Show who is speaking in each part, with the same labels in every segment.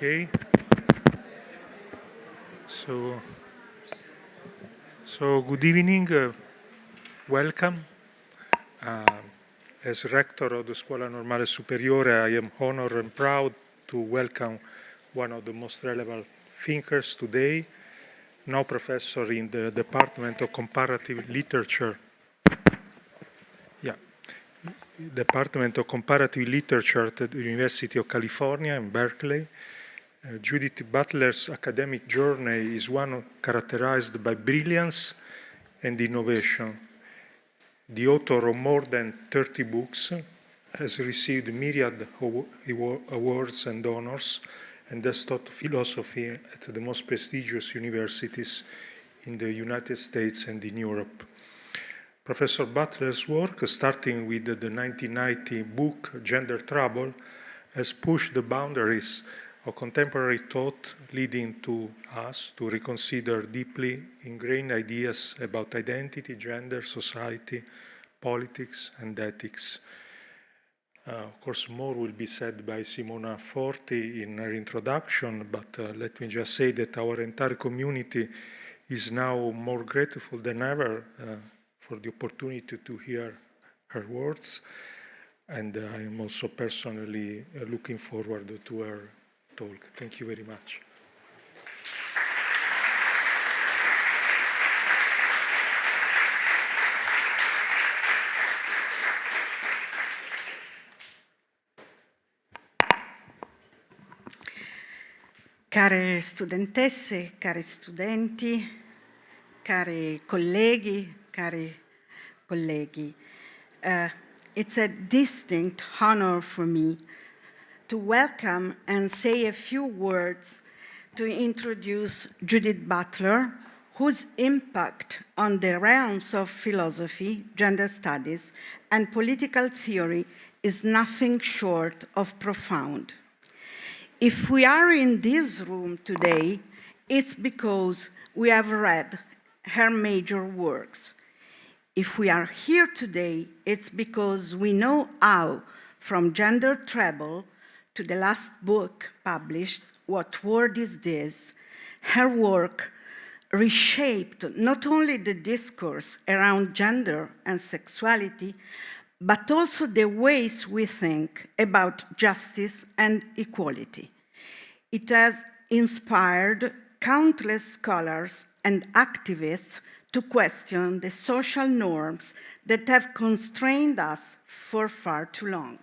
Speaker 1: Okay. So good evening. Welcome. As rector of the Scuola Normale Superiore, I am honored and proud to welcome one of the most relevant thinkers today, now professor in the Department of Comparative Literature. Department of Comparative Literature at the University of California in Berkeley. Judith Butler's academic journey is one characterized by brilliance and innovation. The author of more than 30 books has received myriad awards and honors and has taught philosophy at the most prestigious universities in the United States and in Europe. Professor Butler's work, starting with the 1990 book Gender Trouble, has pushed the boundaries of contemporary thought, leading to us to reconsider deeply ingrained ideas about identity, gender, society, politics, and ethics. Of course, more will be said by Simona Forti in her introduction, but let me just say that our entire community is now more grateful than ever for the opportunity to hear her words, and I am also personally looking forward to her talk. Thank you very much.
Speaker 2: Care studentesse, cari studenti, cari colleghi, cari colleghi, it's a distinct honor for me to welcome and say a few words to introduce Judith Butler, whose impact on the realms of philosophy, gender studies, and political theory is nothing short of profound. If we are in this room today, it's because we have read her major works. If we are here today, it's because we know how, from Gender Trouble to the last book published, What Word Is This?, her work reshaped not only the discourse around gender and sexuality, but also the ways we think about justice and equality. It has inspired countless scholars and activists to question the social norms that have constrained us for far too long.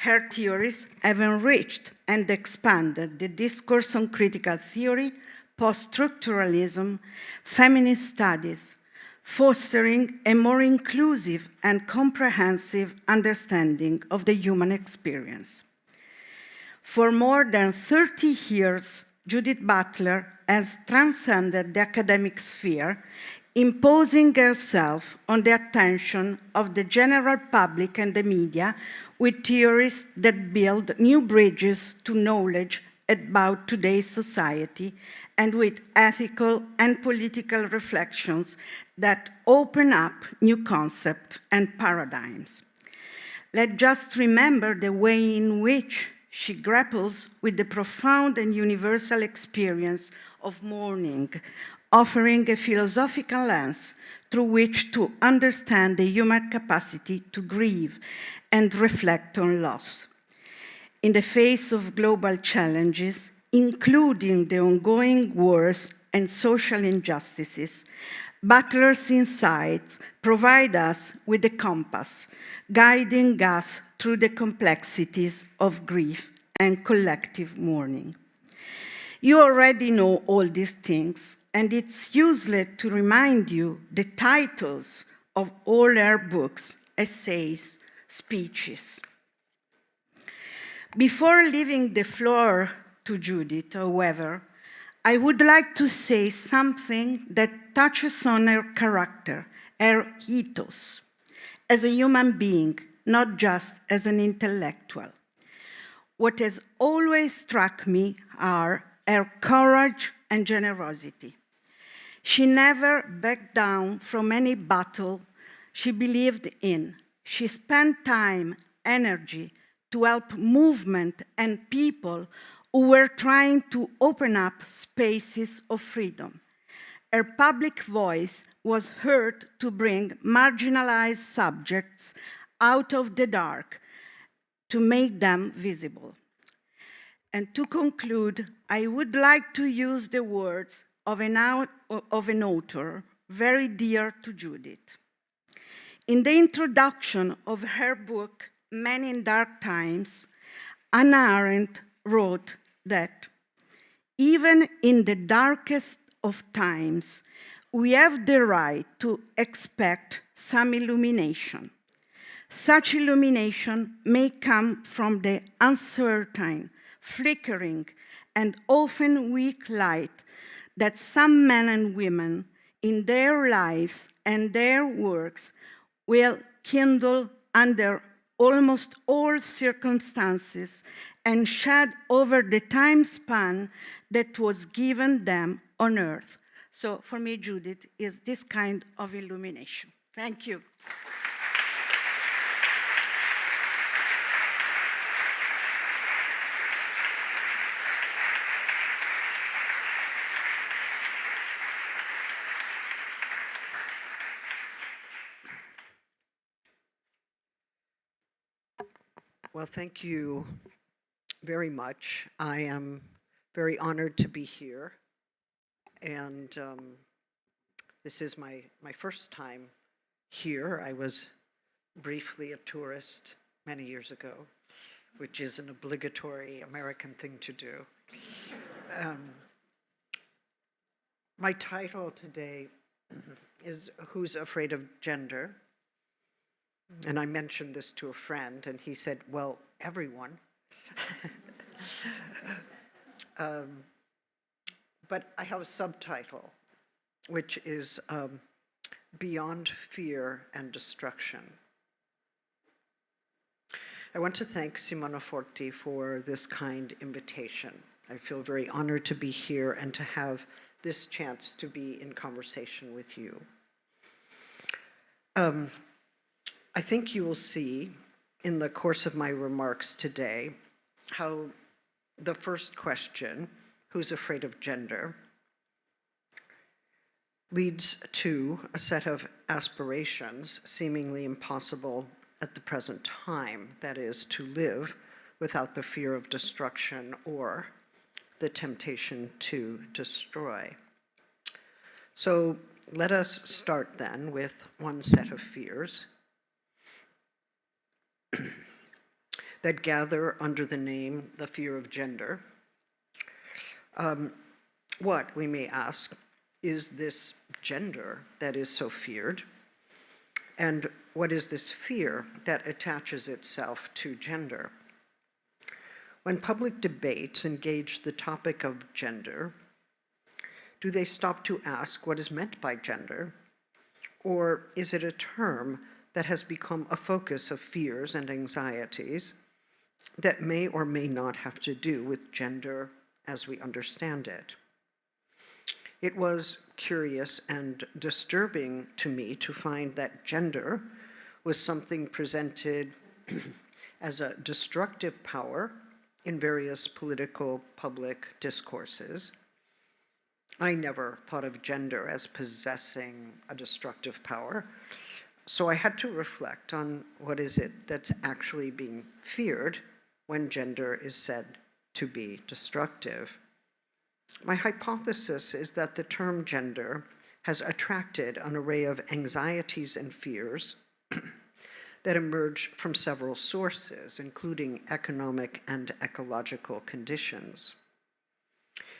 Speaker 2: Her theories have enriched and expanded the discourse on critical theory, post-structuralism, feminist studies, fostering a more inclusive and comprehensive understanding of the human experience. For more than 30 years, Judith Butler has transcended the academic sphere, imposing herself on the attention of the general public and the media with theories that build new bridges to knowledge about today's society and with ethical and political reflections that open up new concepts and paradigms. Let's just remember the way in which she grapples with the profound and universal experience of mourning, offering a philosophical lens through which to understand the human capacity to grieve and reflect on loss. In the face of global challenges, including the ongoing wars and social injustices, Butler's insights provide us with a compass, guiding us through the complexities of grief and collective mourning. You already know all these things, and it's useless to remind you the titles of all her books, essays, speeches. Before leaving the floor to Judith, however, I would like to say something that touches on her character, her ethos, as a human being, not just as an intellectual. What has always struck me are her courage and generosity. She never backed down from any battle she believed in. She spent time, energy to help movement and people who were trying to open up spaces of freedom. Her public voice was heard to bring marginalized subjects out of the dark, to make them visible. And to conclude, I would like to use the words of an author very dear to Judith. In the introduction of her book, Men in Dark Times, Hannah Arendt wrote that even in the darkest of times, we have the right to expect some illumination. Such illumination may come from the uncertain, flickering, and often weak light that some men and women in their lives and their works will kindle under almost all circumstances and shed over the time span that was given them on earth. So for me, Judith is this kind of illumination. Thank you.
Speaker 3: Well, thank you very much. I am very honored to be here. And this is my first time here. I was briefly a tourist many years ago, which is an obligatory American thing to do. My title today is Who's Afraid of Gender? And I mentioned this to a friend, and he said, well, everyone. But I have a subtitle, which is Beyond Fear and Destruction. I want to thank Simona Forti for this kind invitation. I feel very honored to be here and to have this chance to be in conversation with you. I think you will see in the course of my remarks today how the first question, who's afraid of gender, leads to a set of aspirations seemingly impossible at the present time, that is, to live without the fear of destruction or the temptation to destroy. So let us start then with one set of fears that gather under the name the fear of gender. What, we may ask, is this gender that is so feared? And what is this fear that attaches itself to gender? When public debates engage the topic of gender, do they stop to ask what is meant by gender? Or is it a term that has become a focus of fears and anxieties that may or may not have to do with gender as we understand it? It was curious and disturbing to me to find that gender was something presented as a destructive power in various political public discourses. I never thought of gender as possessing a destructive power, so I had to reflect on what is it that's actually being feared when gender is said to be destructive. My hypothesis is that the term gender has attracted an array of anxieties and fears that emerge from several sources, including economic and ecological conditions.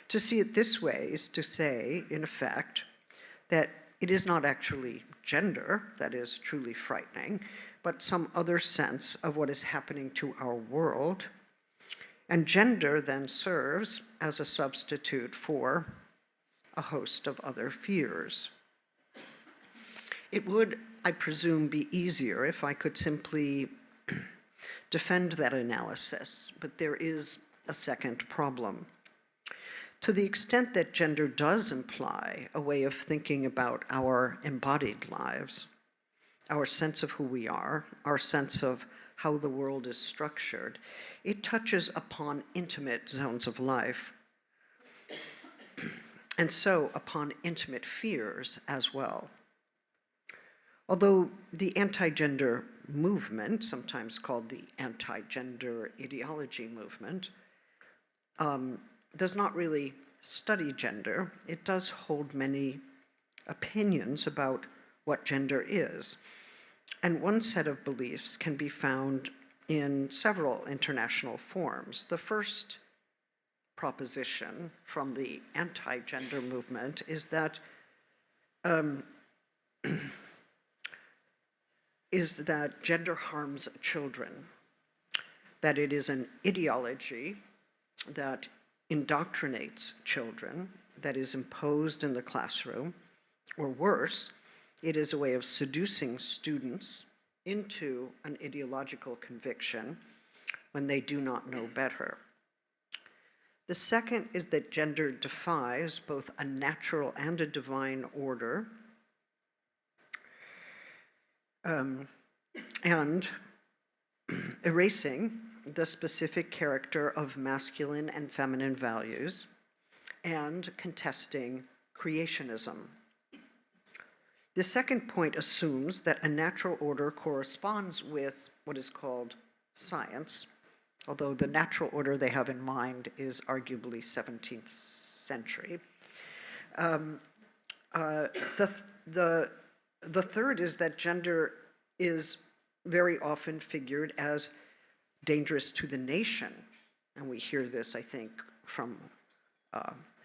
Speaker 3: To see it this way is to say, in effect, that it is not actually gender that is truly frightening, but some other sense of what is happening to our world. And gender then serves as a substitute for a host of other fears. It would, I presume, be easier if I could simply defend that analysis, but there is a second problem. To the extent that gender does imply a way of thinking about our embodied lives, our sense of who we are, our sense of how the world is structured, it touches upon intimate zones of life, and so upon intimate fears as well. Although the anti-gender movement, sometimes called the anti-gender ideology movement, does not really study gender, it does hold many opinions about what gender is. And one set of beliefs can be found in several international forms. The first proposition from the anti-gender movement is that gender harms children, that it is an ideology that indoctrinates children, that is imposed in the classroom, or worse, it is a way of seducing students into an ideological conviction when they do not know better. The second is that gender defies both a natural and a divine order, and erasing the specific character of masculine and feminine values, and contesting creationism. The second point assumes that a natural order corresponds with what is called science, although the natural order they have in mind is arguably 17th century. The third is that gender is very often figured as dangerous to the nation, and we hear this, I think, from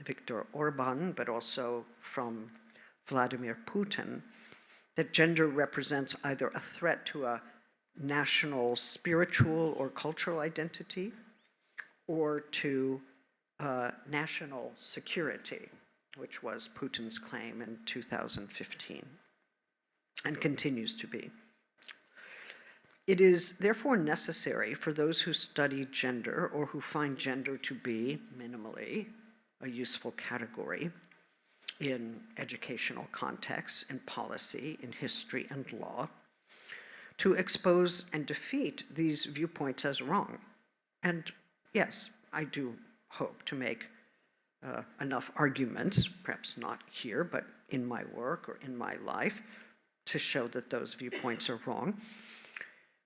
Speaker 3: Viktor Orban, but also from Vladimir Putin, that gender represents either a threat to a national spiritual or cultural identity, or to national security, which was Putin's claim in 2015, and continues to be. It is therefore necessary for those who study gender or who find gender to be, minimally, a useful category in educational contexts, in policy, in history and law, to expose and defeat these viewpoints as wrong. And yes, I do hope to make enough arguments, perhaps not here, but in my work or in my life, to show that those viewpoints are wrong.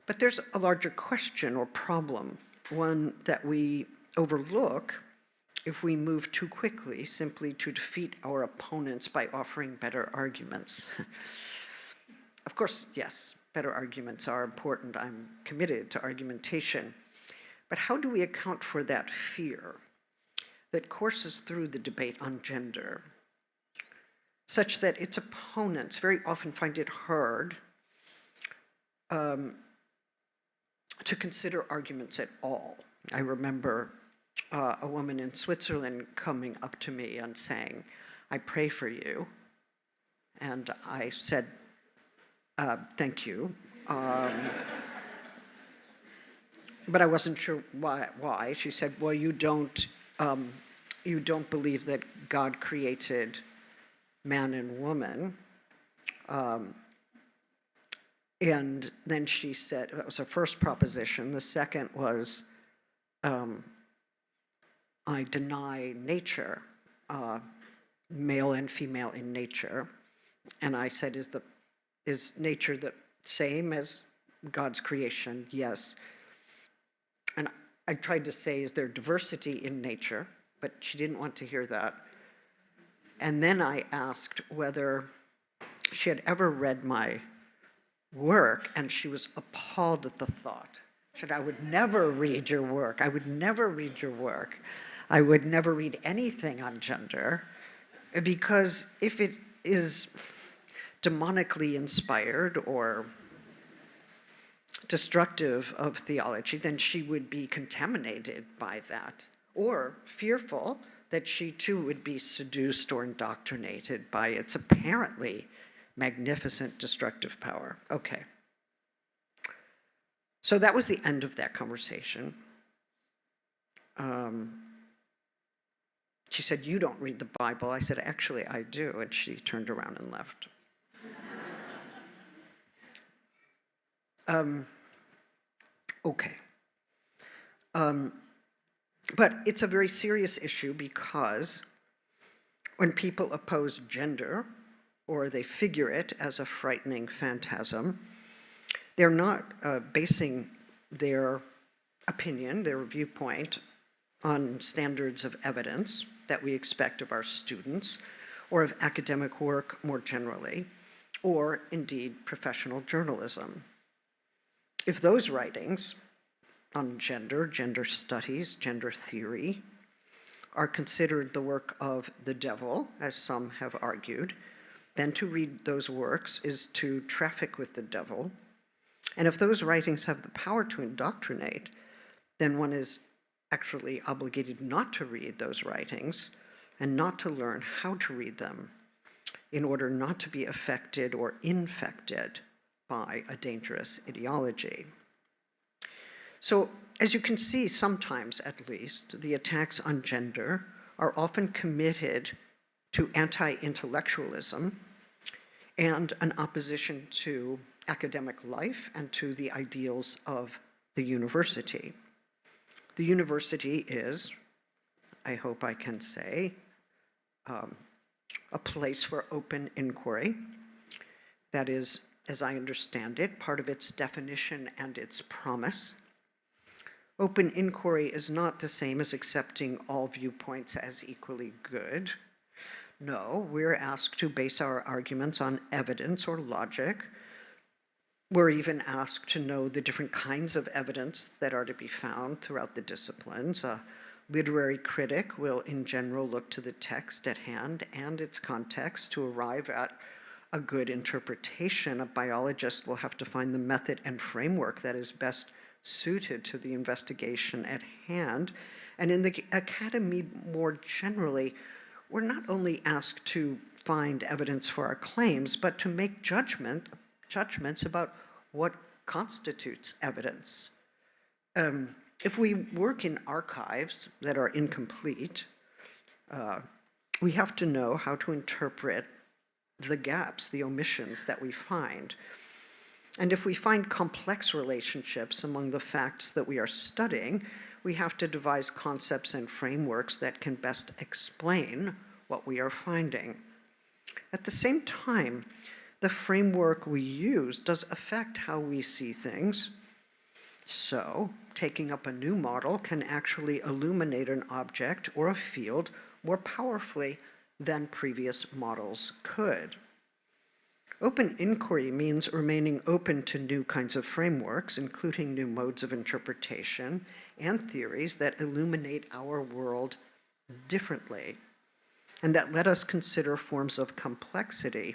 Speaker 3: But there's a larger question or problem, one that we overlook if we move too quickly simply to defeat our opponents by offering better arguments. Of course, yes, better arguments are important. I'm committed to argumentation. But how do we account for that fear that courses through the debate on gender, such that its opponents very often find it hard to consider arguments at all? I remember a woman in Switzerland coming up to me and saying, "I pray for you." And I said, "Thank you." But I wasn't sure why. She said, "Well, you don't believe that God created man and woman." And then she said, that was her first proposition. The second was, I deny nature, male and female in nature. And I said, is nature the same as God's creation? Yes. And I tried to say, is there diversity in nature? But she didn't want to hear that. And then I asked whether she had ever read my work, and she was appalled at the thought. She said, "I would never read your work. I would never read your work. I would never read anything on gender, because if it is demonically inspired or destructive of theology, then she would be contaminated by that, or fearful that she too would be seduced or indoctrinated by its apparently magnificent destructive power." Okay. So that was the end of that conversation. She said, "You don't read the Bible." I said, "Actually, I do." And she turned around and left. Okay. But it's a very serious issue because when people oppose gender, or they figure it as a frightening phantasm, they're not basing their opinion, their viewpoint, on standards of evidence that we expect of our students, or of academic work more generally, or indeed professional journalism. If those writings on gender, gender studies, gender theory, are considered the work of the devil, as some have argued, then to read those works is to traffic with the devil. And if those writings have the power to indoctrinate, then one is actually obligated not to read those writings and not to learn how to read them in order not to be affected or infected by a dangerous ideology. So, as you can see, sometimes at least, the attacks on gender are often committed to anti-intellectualism and an opposition to academic life and to the ideals of the university. The university is, I hope I can say, a place for open inquiry. That is, as I understand it, part of its definition and its promise. Open inquiry is not the same as accepting all viewpoints as equally good. No, we're asked to base our arguments on evidence or logic. We're even asked to know the different kinds of evidence that are to be found throughout the disciplines. A literary critic will, in general, look to the text at hand and its context to arrive at a good interpretation. A biologist will have to find the method and framework that is best suited to the investigation at hand. And in the academy more generally, we're not only asked to find evidence for our claims, but to make judgments about what constitutes evidence. If we work in archives that are incomplete, we have to know how to interpret the gaps, the omissions that we find. And if we find complex relationships among the facts that we are studying, we have to devise concepts and frameworks that can best explain what we are finding. At the same time, the framework we use does affect how we see things. So, taking up a new model can actually illuminate an object or a field more powerfully than previous models could. Open inquiry means remaining open to new kinds of frameworks, including new modes of interpretation and theories that illuminate our world differently, and that let us consider forms of complexity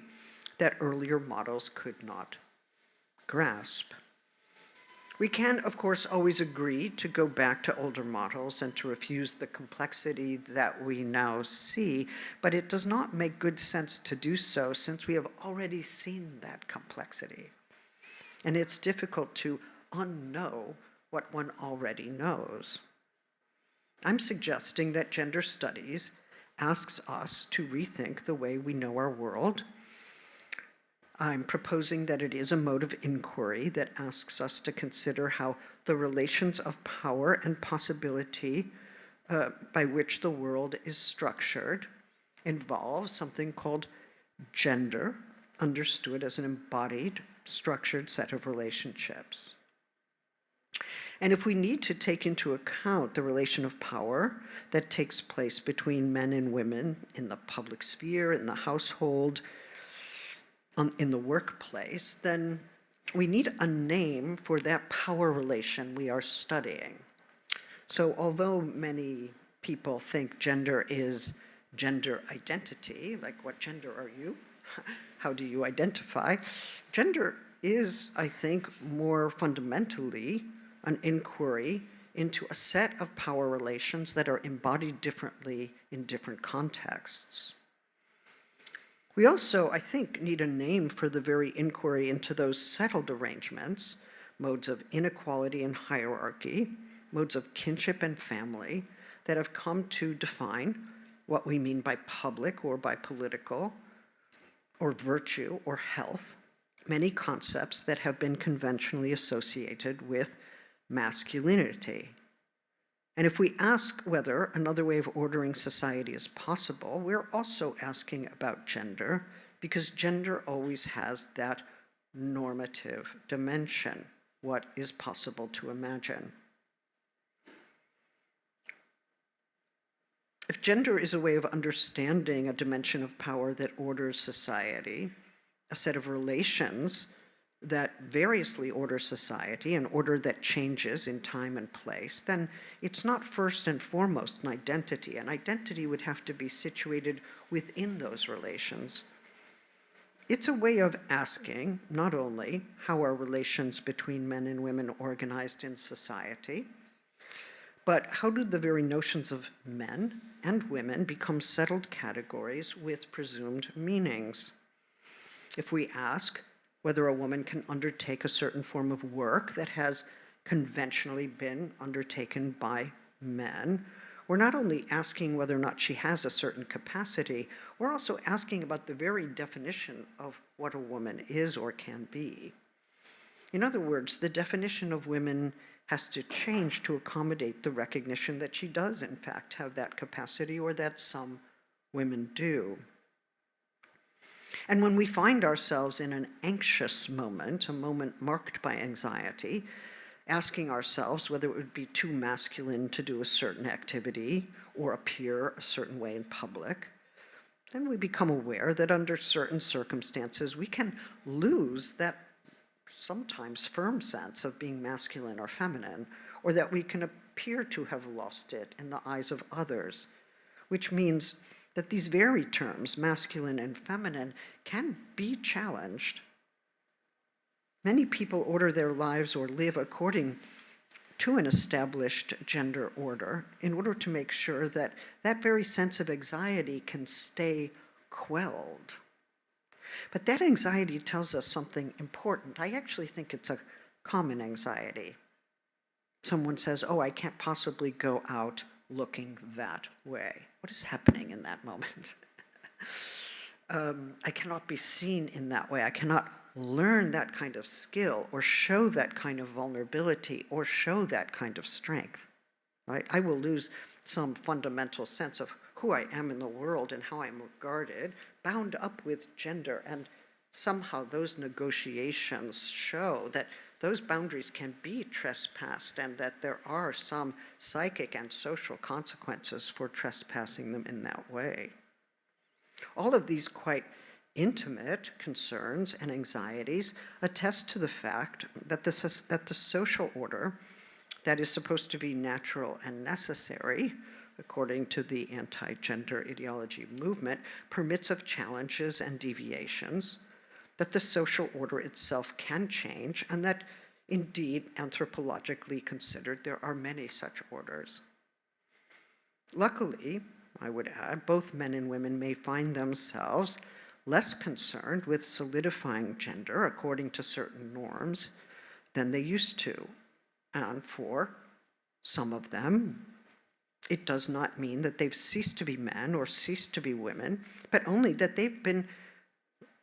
Speaker 3: that earlier models could not grasp. We can, of course, always agree to go back to older models and to refuse the complexity that we now see, but it does not make good sense to do so since we have already seen that complexity. And it's difficult to unknow what one already knows. I'm suggesting that gender studies asks us to rethink the way we know our world. I'm proposing that it is a mode of inquiry that asks us to consider how the relations of power and possibility by which the world is structured involve something called gender, understood as an embodied, structured set of relationships. And if we need to take into account the relation of power that takes place between men and women in the public sphere, in the household, in the workplace, then we need a name for that power relation we are studying. So although many people think gender is gender identity, like what gender are you? How do you identify? Gender is, I think, more fundamentally an inquiry into a set of power relations that are embodied differently in different contexts. We also, I think, need a name for the very inquiry into those settled arrangements, modes of inequality and hierarchy, modes of kinship and family, that have come to define what we mean by public or by political, or virtue or health, many concepts that have been conventionally associated with masculinity. And if we ask whether another way of ordering society is possible, we're also asking about gender, because gender always has that normative dimension, what is possible to imagine. If gender is a way of understanding a dimension of power that orders society, a set of relations that variously order society, an order that changes in time and place, then it's not first and foremost an identity. An identity would have to be situated within those relations. It's a way of asking not only how are relations between men and women organized in society, but how do the very notions of men and women become settled categories with presumed meanings? If we ask whether a woman can undertake a certain form of work that has conventionally been undertaken by men, we're not only asking whether or not she has a certain capacity, we're also asking about the very definition of what a woman is or can be. In other words, the definition of women has to change to accommodate the recognition that she does, in fact, have that capacity, or that some women do. And when we find ourselves in an anxious moment, a moment marked by anxiety, asking ourselves whether it would be too masculine to do a certain activity or appear a certain way in public, then we become aware that under certain circumstances we can lose that sometimes firm sense of being masculine or feminine, or that we can appear to have lost it in the eyes of others, which means that these very terms, masculine and feminine, can be challenged. Many people order their lives or live according to an established gender order in order to make sure that that very sense of anxiety can stay quelled. But that anxiety tells us something important. I actually think it's a common anxiety. Someone says, oh, I can't possibly go out looking that way. What is happening in that moment? I cannot be seen in that way. I cannot learn that kind of skill or show that kind of vulnerability or show that kind of strength, right? I will lose some fundamental sense of who I am in the world and how I'm regarded, bound up with gender, and somehow those negotiations show that those boundaries can be trespassed and that there are some psychic and social consequences for trespassing them in that way. All of these quite intimate concerns and anxieties attest to the fact that the social order that is supposed to be natural and necessary, according to the anti-gender ideology movement, permits of challenges and deviations, that the social order itself can change, and that indeed, anthropologically considered, there are many such orders. Luckily, I would add, both men and women may find themselves less concerned with solidifying gender according to certain norms than they used to. And for some of them, it does not mean that they've ceased to be men or ceased to be women, but only that they've been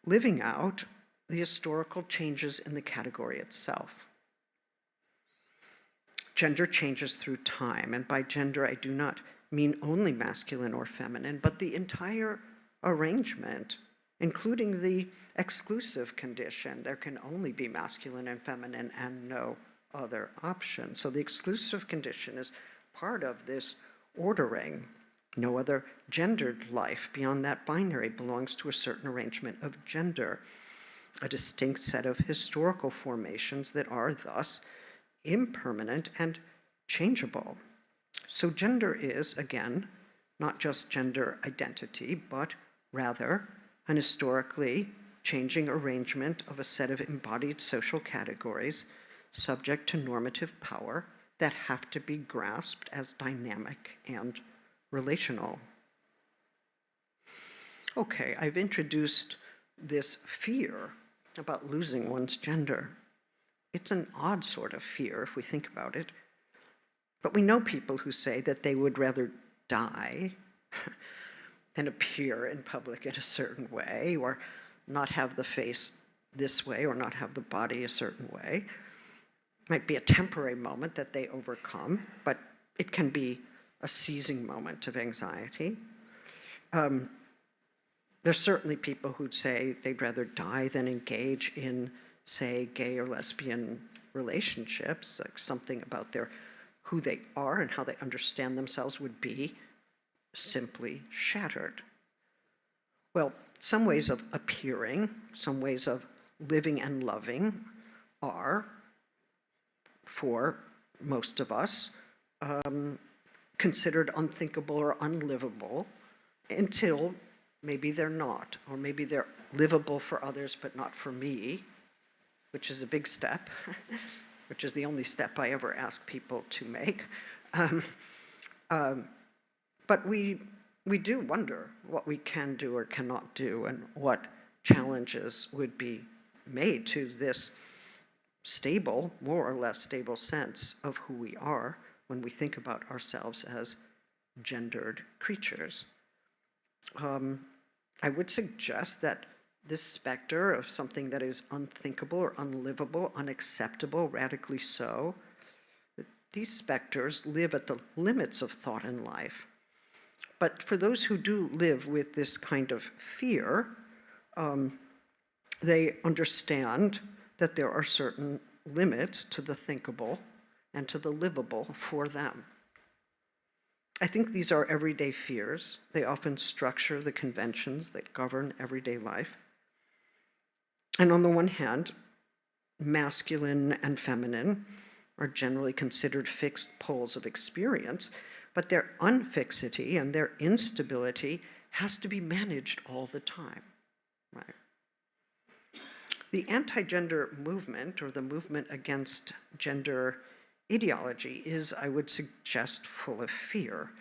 Speaker 3: living out the historical changes in the category itself. Gender changes through time, and by gender I do not mean only masculine or feminine, but the entire arrangement, including the exclusive condition. There can only be masculine and feminine and no other option. So the exclusive condition is part of this ordering. No other gendered life beyond that binary belongs to a certain arrangement of gender, a distinct set of historical formations that are thus impermanent and changeable. So gender is, again, not just gender identity, but rather an historically changing arrangement of a set of embodied social categories subject to normative power that have to be grasped as dynamic and relational. Okay, I've introduced this fear about losing one's gender. It's an odd sort of fear if we think about it. But we know people who say that they would rather die than appear in public in a certain way, or not have the face this way, or not have the body a certain way. Might be a temporary moment that they overcome, but it can be a seizing moment of anxiety. There's certainly people who'd say they'd rather die than engage in, say, gay or lesbian relationships, like something about who they are and how they understand themselves would be simply shattered. Well, some ways of appearing, some ways of living and loving are, for most of us, considered unthinkable or unlivable until maybe they're not, or maybe they're livable for others but not for me, which is a big step, which is the only step I ever ask people to make. But we do wonder what we can do or cannot do and what challenges would be made to this stable, more or less stable sense of who we are when we think about ourselves as gendered creatures. I would suggest that this specter of something that is unthinkable or unlivable, unacceptable, radically so, these specters live at the limits of thought and life. But for those who do live with this kind of fear, they understand that there are certain limits to the thinkable and to the livable for them. I think these are everyday fears. They often structure the conventions that govern everyday life. And on the one hand, masculine and feminine are generally considered fixed poles of experience, but their unfixity and their instability has to be managed all the time, right? The anti-gender movement, or the movement against gender ideology, is, I would suggest, full of fear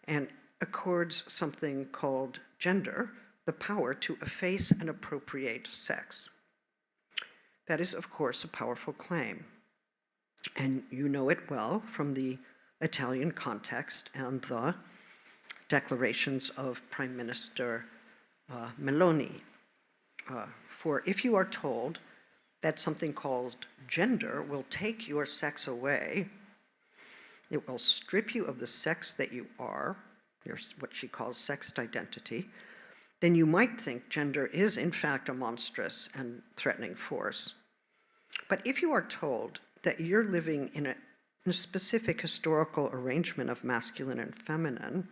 Speaker 3: and accords something called gender the power to efface and appropriate sex. That is, of course, a powerful claim. And you know it well from the Italian context and the declarations of Prime Minister Meloni. For if you are told that something called gender will take your sex away, it will strip you of the sex that you are, what she calls sexed identity, then you might think gender is in fact a monstrous and threatening force. But if you are told that you're living in a specific historical arrangement of masculine and feminine,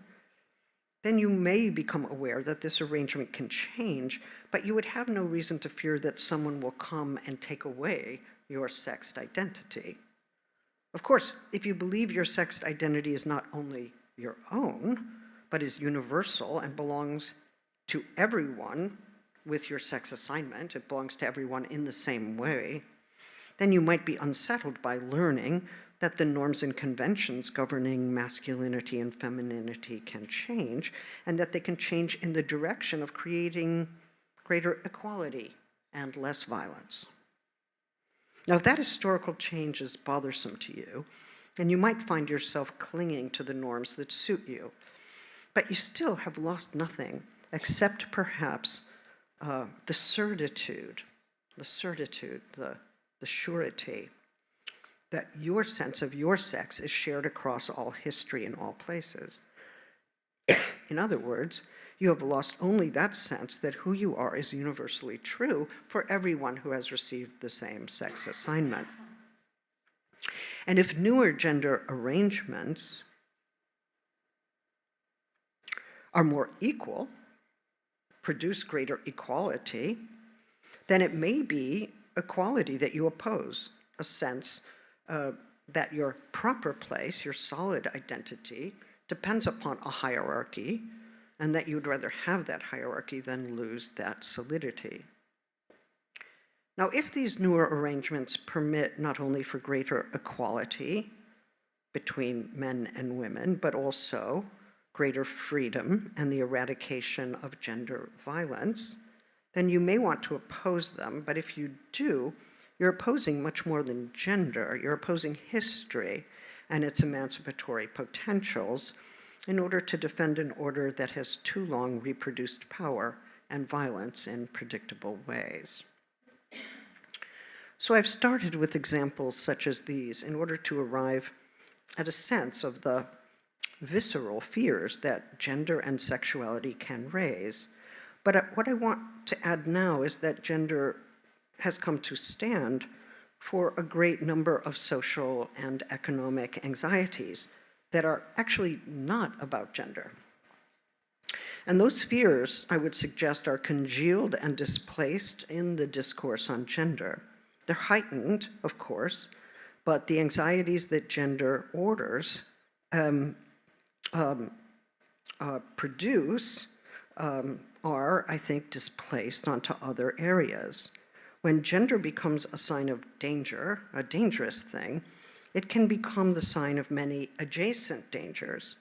Speaker 3: then you may become aware that this arrangement can change, but you would have no reason to fear that someone will come and take away your sexed identity. Of course, if you believe your sexed identity is not only your own, but is universal and belongs to everyone with your sex assignment, it belongs to everyone in the same way, then you might be unsettled by learning that the norms and conventions governing masculinity and femininity can change, and that they can change in the direction of creating greater equality and less violence. Now, if that historical change is bothersome to you, then you might find yourself clinging to the norms that suit you, but you still have lost nothing except perhaps the certitude, the surety that your sense of your sex is shared across all history and all places. In other words, you have lost only that sense that who you are is universally true for everyone who has received the same sex assignment. And if newer gender arrangements are more equal, produce greater equality, then it may be equality that you oppose, a sense that your proper place, your solid identity, depends upon a hierarchy, and that you'd rather have that hierarchy than lose that solidity. Now, if these newer arrangements permit not only for greater equality between men and women, but also greater freedom and the eradication of gender violence, then you may want to oppose them, but if you do, you're opposing much more than gender. You're opposing history and its emancipatory potentials in order to defend an order that has too long reproduced power and violence in predictable ways. So I've started with examples such as these in order to arrive at a sense of the visceral fears that gender and sexuality can raise. But what I want to add now is that gender has come to stand for a great number of social and economic anxieties that are actually not about gender. And those fears, I would suggest, are congealed and displaced in the discourse on gender. They're heightened, of course, but the anxieties that gender orders produce are, I think, displaced onto other areas. When gender becomes a sign of danger, a dangerous thing, it can become the sign of many adjacent dangers.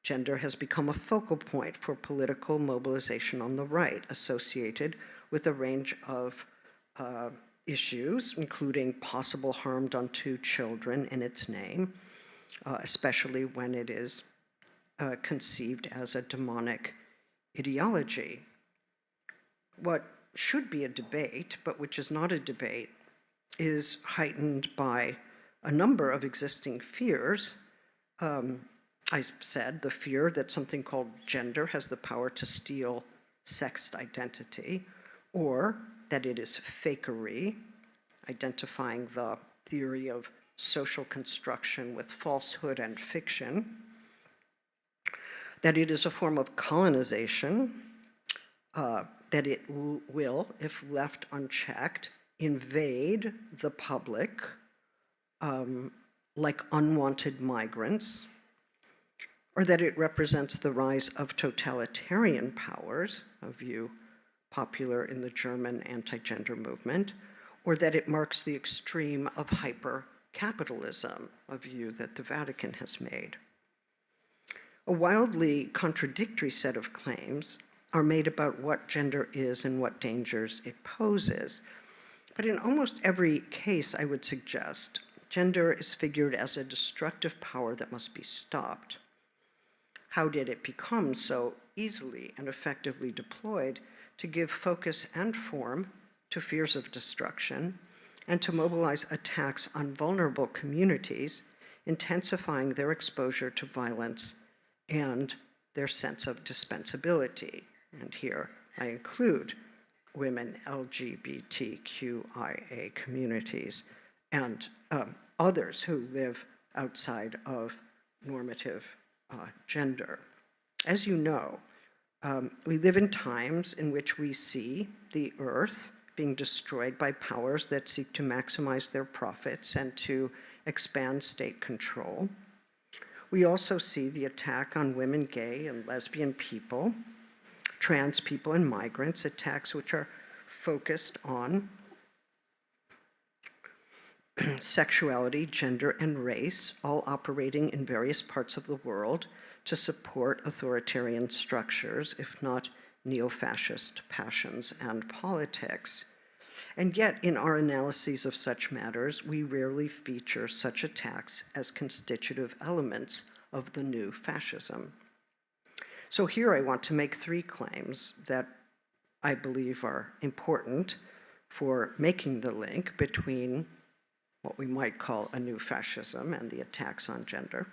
Speaker 3: Gender has become a focal point for political mobilization on the right, associated with a range of issues, including possible harm done to children in its name, especially when it is conceived as a demonic ideology. What should be a debate, but which is not a debate, is heightened by a number of existing fears. I said the fear that something called gender has the power to steal sex identity, or that it is fakery, identifying the theory of social construction with falsehood and fiction, that it is a form of colonization, that it will, if left unchecked, invade the public like unwanted migrants, or that it represents the rise of totalitarian powers, a view popular in the German anti-gender movement, or that it marks the extreme of hyper-capitalism, a view that the Vatican has made. A wildly contradictory set of claims are made about what gender is and what dangers it poses. But in almost every case, I would suggest, gender is figured as a destructive power that must be stopped. How did it become so easily and effectively deployed to give focus and form to fears of destruction and to mobilize attacks on vulnerable communities, intensifying their exposure to violence and their sense of dispensability? And here I include women, LGBTQIA communities, and others who live outside of normative gender. As you know, we live in times in which we see the earth being destroyed by powers that seek to maximize their profits and to expand state control. We also see the attack on women, gay, and lesbian people, trans people, and migrants, attacks which are focused on sexuality, gender, and race, all operating in various parts of the world to support authoritarian structures, if not neo-fascist passions and politics. And yet, in our analyses of such matters, we rarely feature such attacks as constitutive elements of the new fascism. So here I want to make three claims that I believe are important for making the link between what we might call a new fascism and the attacks on gender.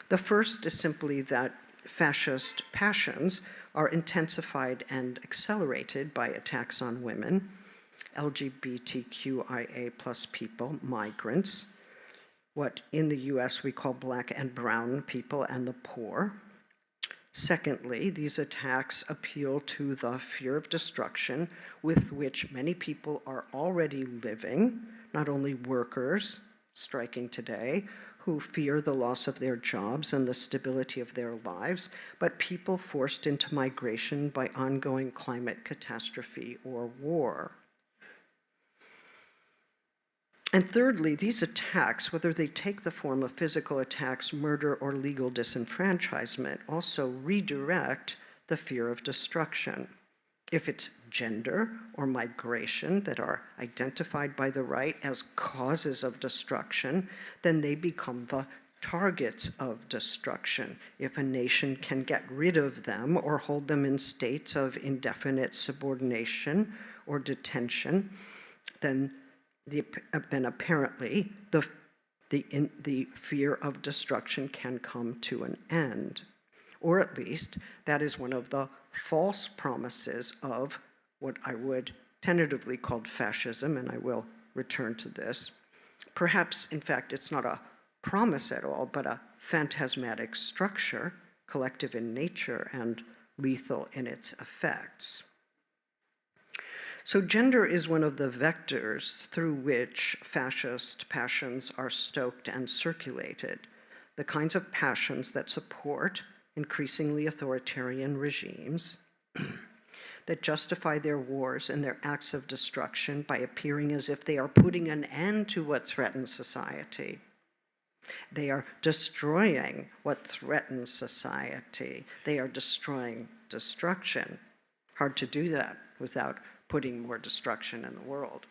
Speaker 3: The first is simply that fascist passions are intensified and accelerated by attacks on women, LGBTQIA+ people, migrants, what in the US we call Black and brown people, and the poor. Secondly, these attacks appeal to the fear of destruction with which many people are already living, not only workers striking today, who fear the loss of their jobs and the stability of their lives, but people forced into migration by ongoing climate catastrophe or war. And thirdly, these attacks, whether they take the form of physical attacks, murder, or legal disenfranchisement, also redirect the fear of destruction. If it's gender or migration that are identified by the right as causes of destruction, then they become the targets of destruction. If a nation can get rid of them or hold them in states of indefinite subordination or detention, then then apparently the fear of destruction can come to an end. Or at least that is one of the false promises of what I would tentatively call fascism, and I will return to this. Perhaps, in fact, it's not a promise at all, but a phantasmatic structure, collective in nature and lethal in its effects. So gender is one of the vectors through which fascist passions are stoked and circulated, the kinds of passions that support increasingly authoritarian regimes, that justify their wars and their acts of destruction by appearing as if they are putting an end to what threatens society. They are destroying what threatens society. They are destroying destruction. Hard to do that without putting more destruction in the world.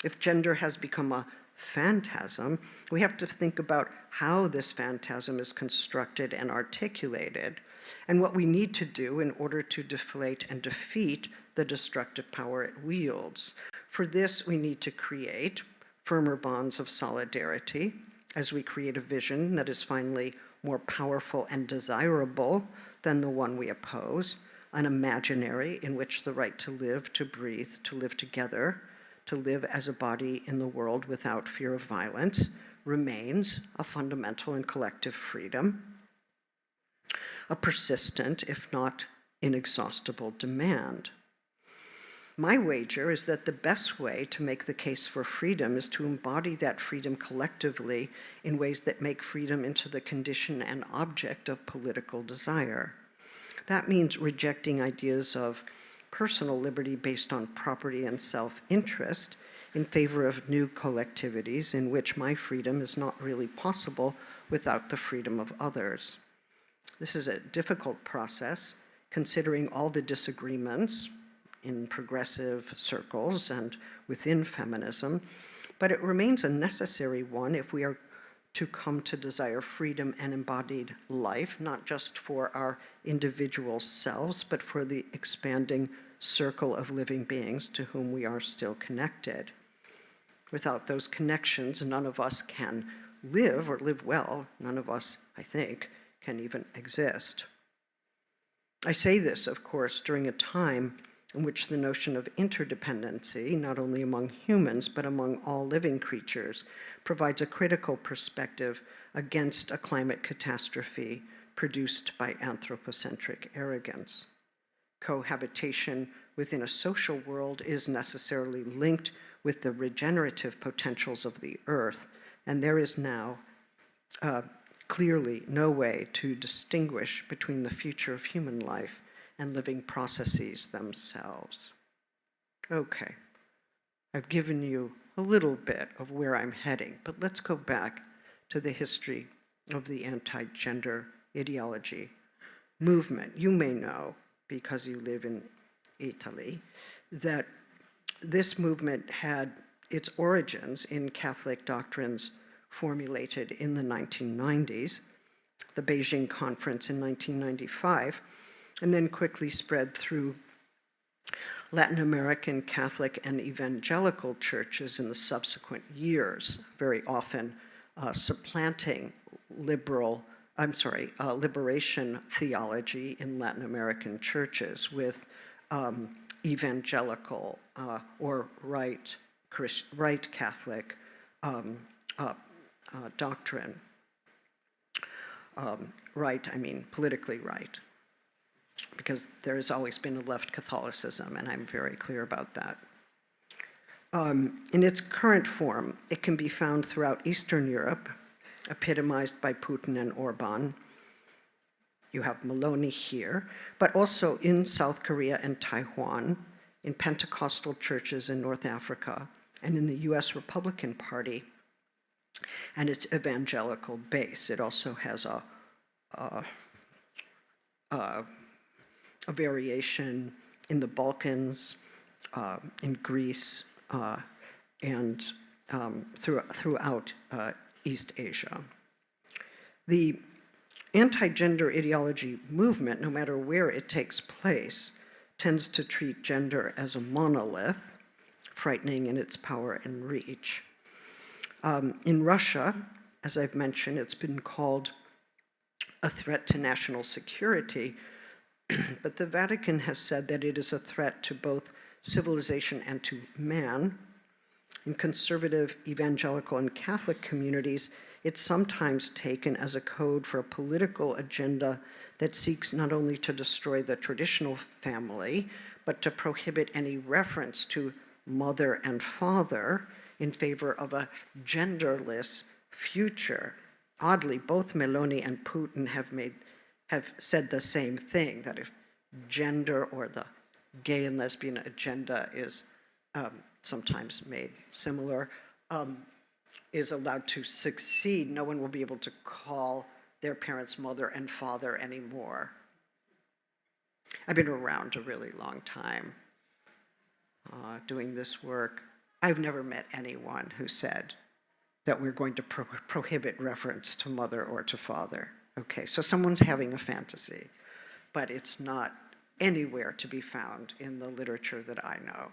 Speaker 3: If gender has become a phantasm, we have to think about how this phantasm is constructed and articulated, and what we need to do in order to deflate and defeat the destructive power it wields. For this, we need to create firmer bonds of solidarity as we create a vision that is finally more powerful and desirable than the one we oppose, an imaginary in which the right to live, to breathe, to live together, to live as a body in the world without fear of violence remains a fundamental and collective freedom, a persistent, if not inexhaustible, demand. My wager is that the best way to make the case for freedom is to embody that freedom collectively in ways that make freedom into the condition and object of political desire. That means rejecting ideas of personal liberty based on property and self-interest in favor of new collectivities in which my freedom is not really possible without the freedom of others. This is a difficult process, considering all the disagreements in progressive circles and within feminism, but it remains a necessary one if we are to come to desire freedom and embodied life, not just for our individual selves, but for the expanding circle of living beings to whom we are still connected. Without those connections, none of us can live or live well. None of us, I think, can even exist. I say this, of course, during a time in which the notion of interdependency, not only among humans, but among all living creatures, provides a critical perspective against a climate catastrophe produced by anthropocentric arrogance. Cohabitation within a social world is necessarily linked with the regenerative potentials of the earth, and there is now clearly no way to distinguish between the future of human life and living processes themselves. Okay, I've given you a little bit of where I'm heading, but let's go back to the history of the anti-gender ideology movement. You may know, because you live in Italy, that this movement had its origins in Catholic doctrines formulated in the 1990s, the Beijing Conference in 1995, and then quickly spread through Latin American Catholic and evangelical churches in the subsequent years, very often supplanting liberation theology in Latin American churches with evangelical or right Catholic doctrine. Right, I mean politically right, because there has always been a left Catholicism, and I'm very clear about that. In its current form, it can be found throughout Eastern Europe, epitomized by Putin and Orban. You have Meloni here, but also in South Korea and Taiwan, in Pentecostal churches in North Africa, and in the US Republican Party and its evangelical base. It also has a variation in the Balkans, in Greece, and throughout East Asia. The anti-gender ideology movement, no matter where it takes place, tends to treat gender as a monolith, frightening in its power and reach. In Russia, as I've mentioned, it's been called a threat to national security, but the Vatican has said that it is a threat to both civilization and to man. In conservative, evangelical, and Catholic communities, it's sometimes taken as a code for a political agenda that seeks not only to destroy the traditional family, but to prohibit any reference to mother and father in favor of a genderless future. Oddly, both Meloni and Putin have said the same thing, that if gender or the gay and lesbian agenda is sometimes made similar, is allowed to succeed, no one will be able to call their parents mother and father anymore. I've been around a really long time doing this work. I've never met anyone who said that we're going to prohibit reference to mother or to father. Okay, so someone's having a fantasy, but it's not anywhere to be found in the literature that I know.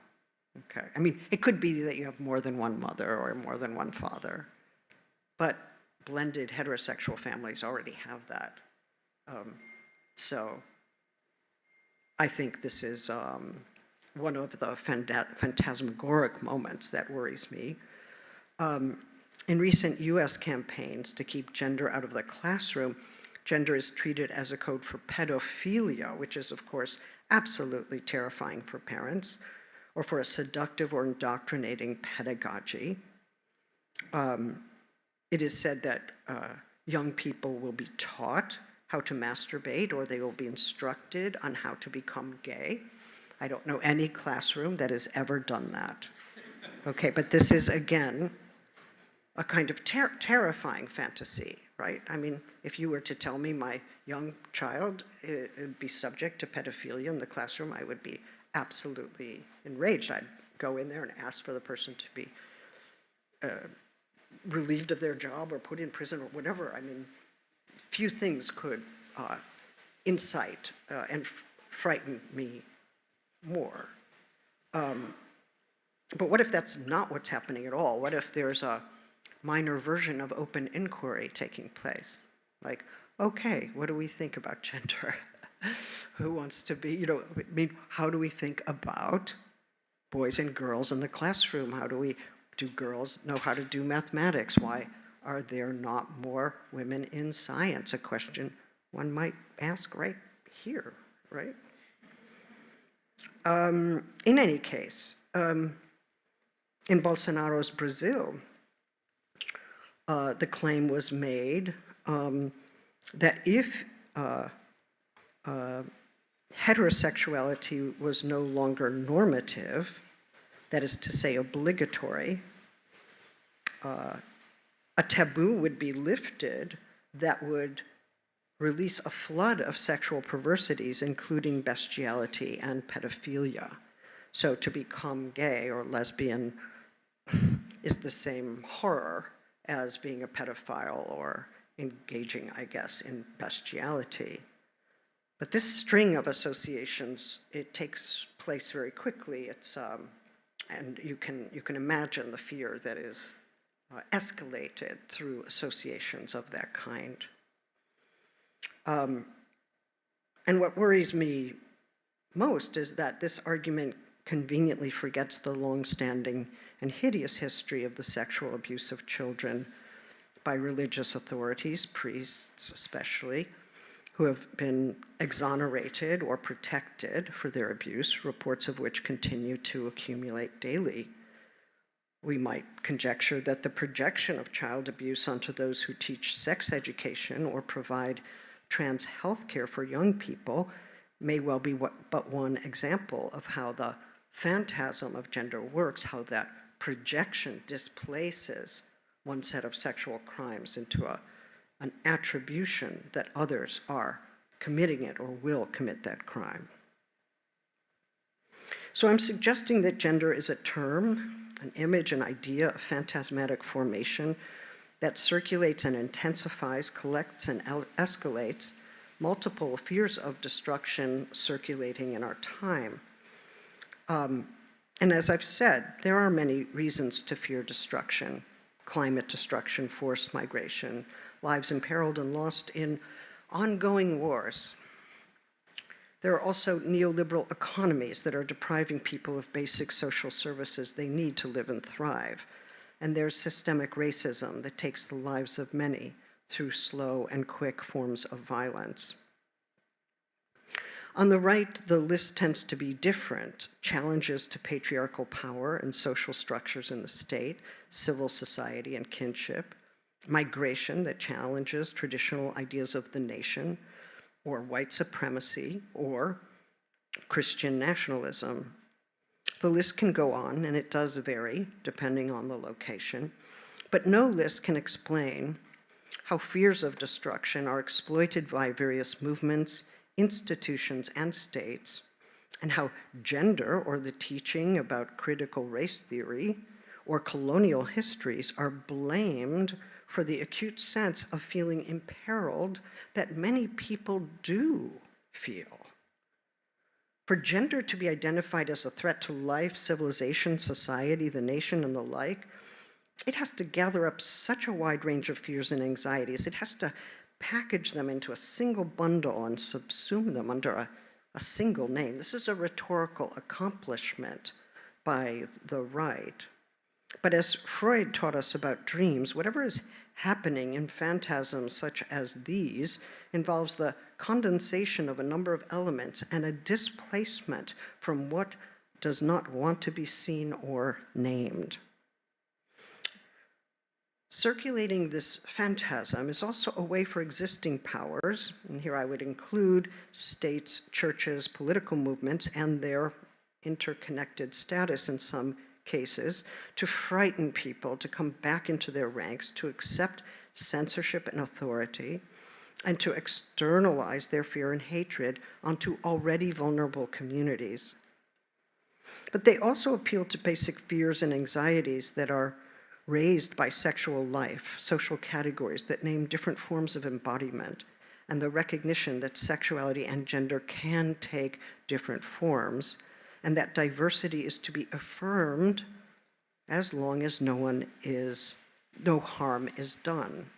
Speaker 3: Okay, I mean, it could be that you have more than one mother or more than one father, but blended heterosexual families already have that. So I think this is one of the phantasmagoric moments that worries me. In recent US campaigns to keep gender out of the classroom, gender is treated as a code for pedophilia, which is, of course, absolutely terrifying for parents, or for a seductive or indoctrinating pedagogy. It is said that young people will be taught how to masturbate, or they will be instructed on how to become gay. I don't know any classroom that has ever done that. Okay, but this is, again, a kind of terrifying fantasy, right? I mean, if you were to tell me my young child would be subject to pedophilia in the classroom, I would be absolutely enraged. I'd go in there and ask for the person to be relieved of their job or put in prison or whatever. I mean, few things could incite and frighten me more. But what if that's not what's happening at all? What if there's a minor version of open inquiry taking place? Like, okay, what do we think about gender? Who wants to be, I mean, how do we think about boys and girls in the classroom? Do girls know how to do mathematics? Why are there not more women in science? A question one might ask right here, right? In any case, in Bolsonaro's Brazil, the claim was made that if heterosexuality was no longer normative, that is to say obligatory, a taboo would be lifted that would release a flood of sexual perversities, including bestiality and pedophilia. So to become gay or lesbian is the same horror as being a pedophile or engaging, I guess, in bestiality. But this string of associations, it takes place very quickly. And you can imagine the fear that is escalated through associations of that kind. And what worries me most is that this argument conveniently forgets the long-standing and hideous history of the sexual abuse of children by religious authorities, priests especially, who have been exonerated or protected for their abuse, reports of which continue to accumulate daily. We might conjecture that the projection of child abuse onto those who teach sex education or provide trans health care for young people may well be but one example of how the phantasm of gender works, how that projection displaces one set of sexual crimes into an attribution that others are committing it or will commit that crime. So I'm suggesting that gender is a term, an image, an idea, a phantasmatic formation that circulates and intensifies, collects and escalates multiple fears of destruction circulating in our time. And as I've said, there are many reasons to fear destruction: climate destruction, forced migration, lives imperiled and lost in ongoing wars. There are also neoliberal economies that are depriving people of basic social services they need to live and thrive. And there's systemic racism that takes the lives of many through slow and quick forms of violence. On the right, the list tends to be different: challenges to patriarchal power and social structures in the state, civil society and kinship, migration that challenges traditional ideas of the nation, or white supremacy, or Christian nationalism. The list can go on, and it does vary depending on the location, but no list can explain how fears of destruction are exploited by various movements, institutions, and states, and how gender, or the teaching about critical race theory, or colonial histories are blamed for the acute sense of feeling imperiled that many people do feel. For gender to be identified as a threat to life, civilization, society, the nation, and the like, it has to gather up such a wide range of fears and anxieties. It has to package them into a single bundle and subsume them under a single name. This is a rhetorical accomplishment by the right. But as Freud taught us about dreams, whatever is happening in phantasms such as these involves the condensation of a number of elements and a displacement from what does not want to be seen or named. Circulating this phantasm is also a way for existing powers, and here I would include states, churches, political movements, and their interconnected status in some cases, to frighten people to come back into their ranks, to accept censorship and authority, and to externalize their fear and hatred onto already vulnerable communities. But they also appeal to basic fears and anxieties that are raised by sexual life, social categories that name different forms of embodiment, and the recognition that sexuality and gender can take different forms, and that diversity is to be affirmed as long as no harm is done.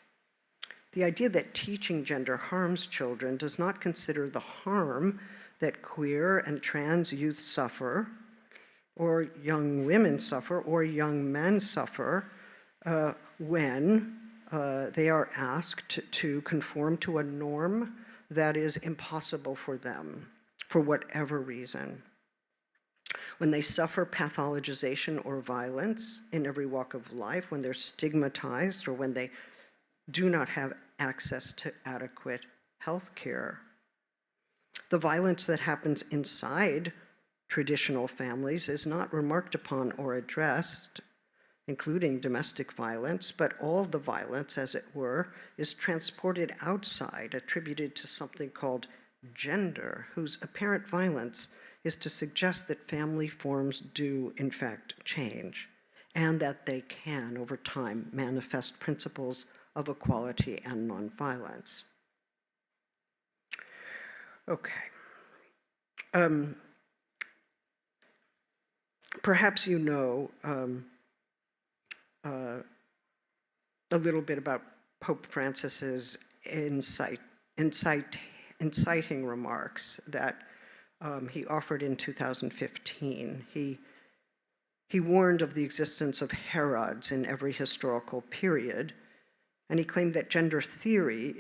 Speaker 3: The idea that teaching gender harms children does not consider the harm that queer and trans youth suffer, or young women suffer, or young men suffer when they are asked to conform to a norm that is impossible for them, for whatever reason. When they suffer pathologization or violence in every walk of life, when they're stigmatized, or when they do not have access to adequate health care. The violence that happens inside traditional families is not remarked upon or addressed, including domestic violence, but all of the violence, as it were, is transported outside, attributed to something called gender, whose apparent violence is to suggest that family forms do, in fact, change, and that they can, over time, manifest principles of equality and nonviolence. Okay. Perhaps you know a little bit about Pope Francis's inciting remarks that he offered in 2015. He warned of the existence of Herods in every historical period, and he claimed that gender theory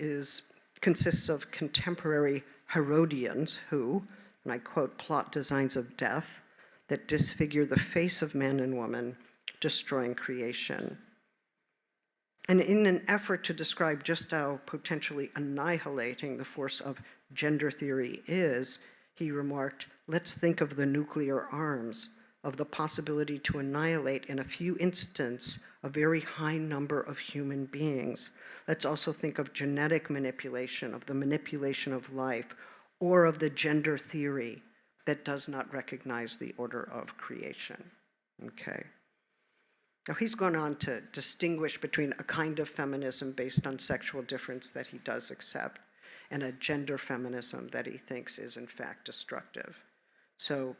Speaker 3: consists of contemporary Herodians who, and I quote, plot designs of death that disfigure the face of man and woman, destroying creation. And in an effort to describe just how potentially annihilating the force of gender theory is, he remarked, let's think of the nuclear arms, of the possibility to annihilate in a few instants a very high number of human beings. Let's also think of genetic manipulation, of the manipulation of life, or of the gender theory that does not recognize the order of creation. Okay. Now he's gone on to distinguish between a kind of feminism based on sexual difference that he does accept, and a gender feminism that he thinks is in fact destructive. So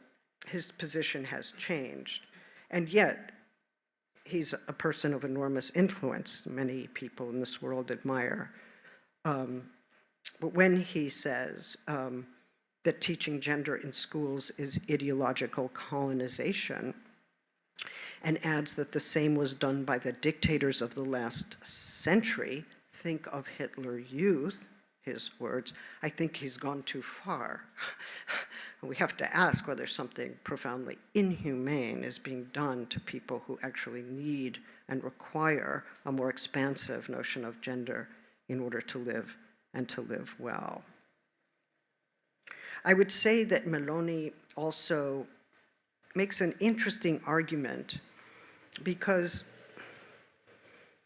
Speaker 3: his position has changed. And yet, he's a person of enormous influence. Many people in this world admire. But when he says that teaching gender in schools is ideological colonization, and adds that the same was done by the dictators of the last century, think of Hitler Youth, his words, I think he's gone too far. We have to ask whether something profoundly inhumane is being done to people who actually need and require a more expansive notion of gender in order to live and to live well. I would say that Meloni also makes an interesting argument because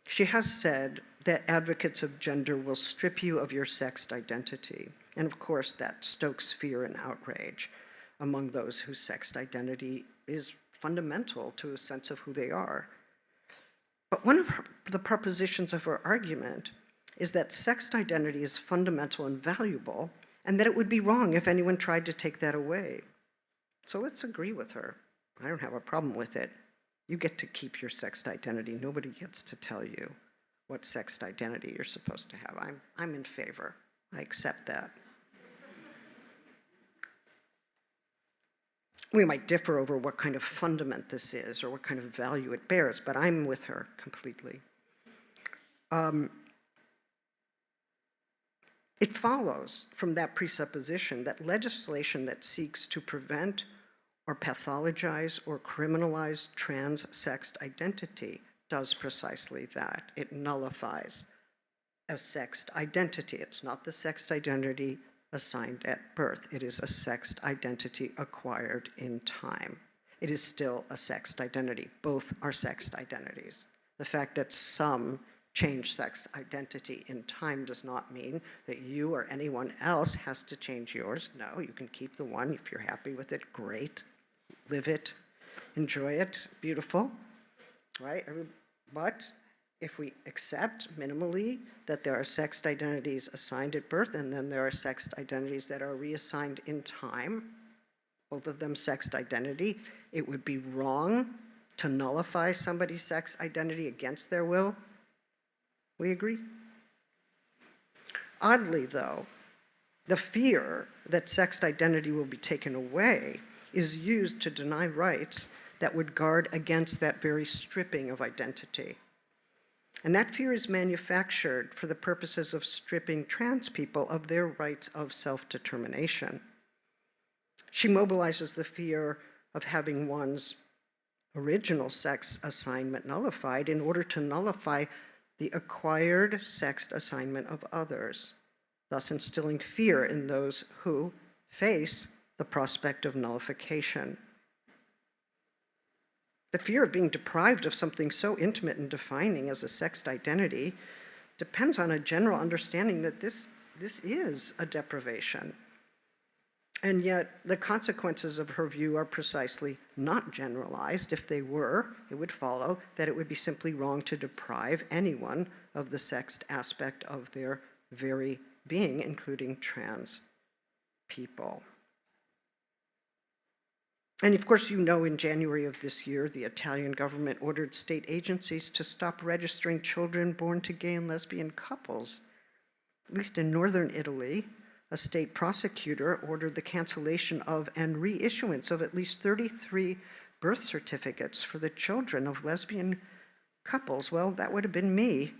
Speaker 3: she has said that advocates of gender will strip you of your sexed identity. And of course, that stokes fear and outrage among those whose sexed identity is fundamental to a sense of who they are. But one of the propositions of her argument is that sexed identity is fundamental and valuable, and that it would be wrong if anyone tried to take that away. So let's agree with her. I don't have a problem with it. You get to keep your sexed identity. Nobody gets to tell you what sexed identity you're supposed to have. I'm in favor. I accept that. We might differ over what kind of fundament this is or what kind of value it bears, but I'm with her completely. It follows from that presupposition that legislation that seeks to prevent or pathologize or criminalize trans-sexed identity does precisely that. It nullifies a sexed identity. It's not the sexed identity assigned at birth. It is a sexed identity acquired in time. It is still a sexed identity. Both are sexed identities. The fact that some change sex identity in time does not mean that you or anyone else has to change yours. No, you can keep the one. If you're happy with it, great. Live it, enjoy it, beautiful, right? But if we accept minimally that there are sexed identities assigned at birth and then there are sexed identities that are reassigned in time, both of them sexed identity, it would be wrong to nullify somebody's sex identity against their will. We agree? Oddly, though, the fear that sexed identity will be taken away is used to deny rights that would guard against that very stripping of identity. And that fear is manufactured for the purposes of stripping trans people of their rights of self-determination. She mobilizes the fear of having one's original sex assignment nullified in order to nullify the acquired sexed assignment of others, thus instilling fear in those who face the prospect of nullification. The fear of being deprived of something so intimate and defining as a sexed identity depends on a general understanding that this is a deprivation. And yet, the consequences of her view are precisely not generalized. If they were, it would follow that it would be simply wrong to deprive anyone of the sexed aspect of their very being, including trans people. And of course, you know, in January of this year, the Italian government ordered state agencies to stop registering children born to gay and lesbian couples. At least in northern Italy, a state prosecutor ordered the cancellation of and reissuance of at least 33 birth certificates for the children of lesbian couples. Well, that would have been me.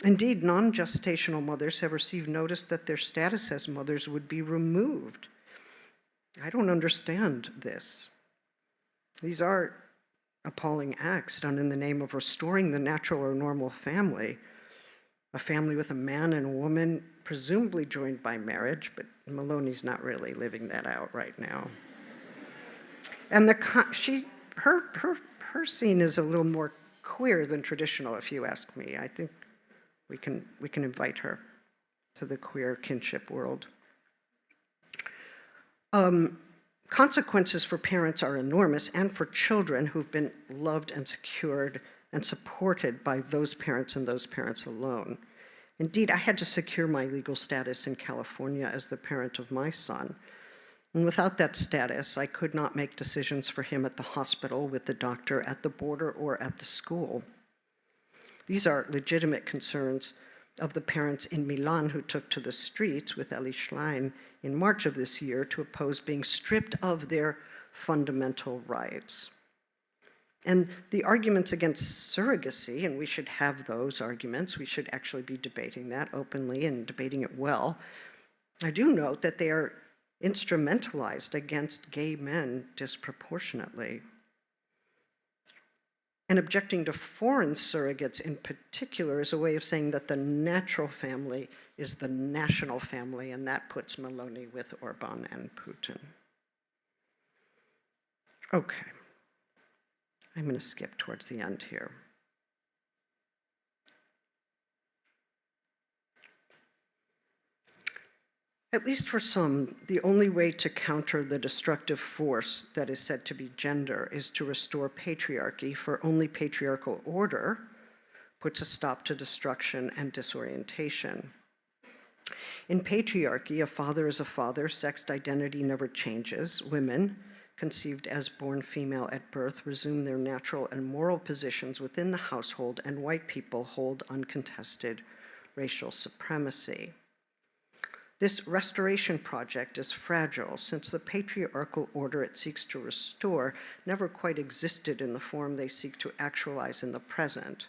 Speaker 3: Indeed, non-gestational mothers have received notice that their status as mothers would be removed. I don't understand this. These are appalling acts done in the name of restoring the natural or normal family, a family with a man and a woman, presumably joined by marriage, but Meloni's not really living that out right now. And her scene is a little more queer than traditional, if you ask me. I think we can invite her to the queer kinship world. Consequences for parents are enormous, and for children who've been loved and secured and supported by those parents and those parents alone. Indeed, I had to secure my legal status in California as the parent of my son. And without that status, I could not make decisions for him at the hospital, with the doctor, at the border, or at the school. These are legitimate concerns of the parents in Milan who took to the streets with Ellie Schlein in March of this year to oppose being stripped of their fundamental rights. And the arguments against surrogacy, and we should have those arguments, we should actually be debating that openly and debating it well. I do note that they are instrumentalized against gay men disproportionately. And objecting to foreign surrogates in particular is a way of saying that the natural family is the national family, and that puts Meloni with Orban and Putin. Okay. I'm going to skip towards the end here. At least for some, the only way to counter the destructive force that is said to be gender is to restore patriarchy, for only patriarchal order puts a stop to destruction and disorientation. In patriarchy, a father is a father, sexed identity never changes. Women, conceived as born female at birth, resume their natural and moral positions within the household, and white people hold uncontested racial supremacy. This restoration project is fragile, since the patriarchal order it seeks to restore never quite existed in the form they seek to actualize in the present.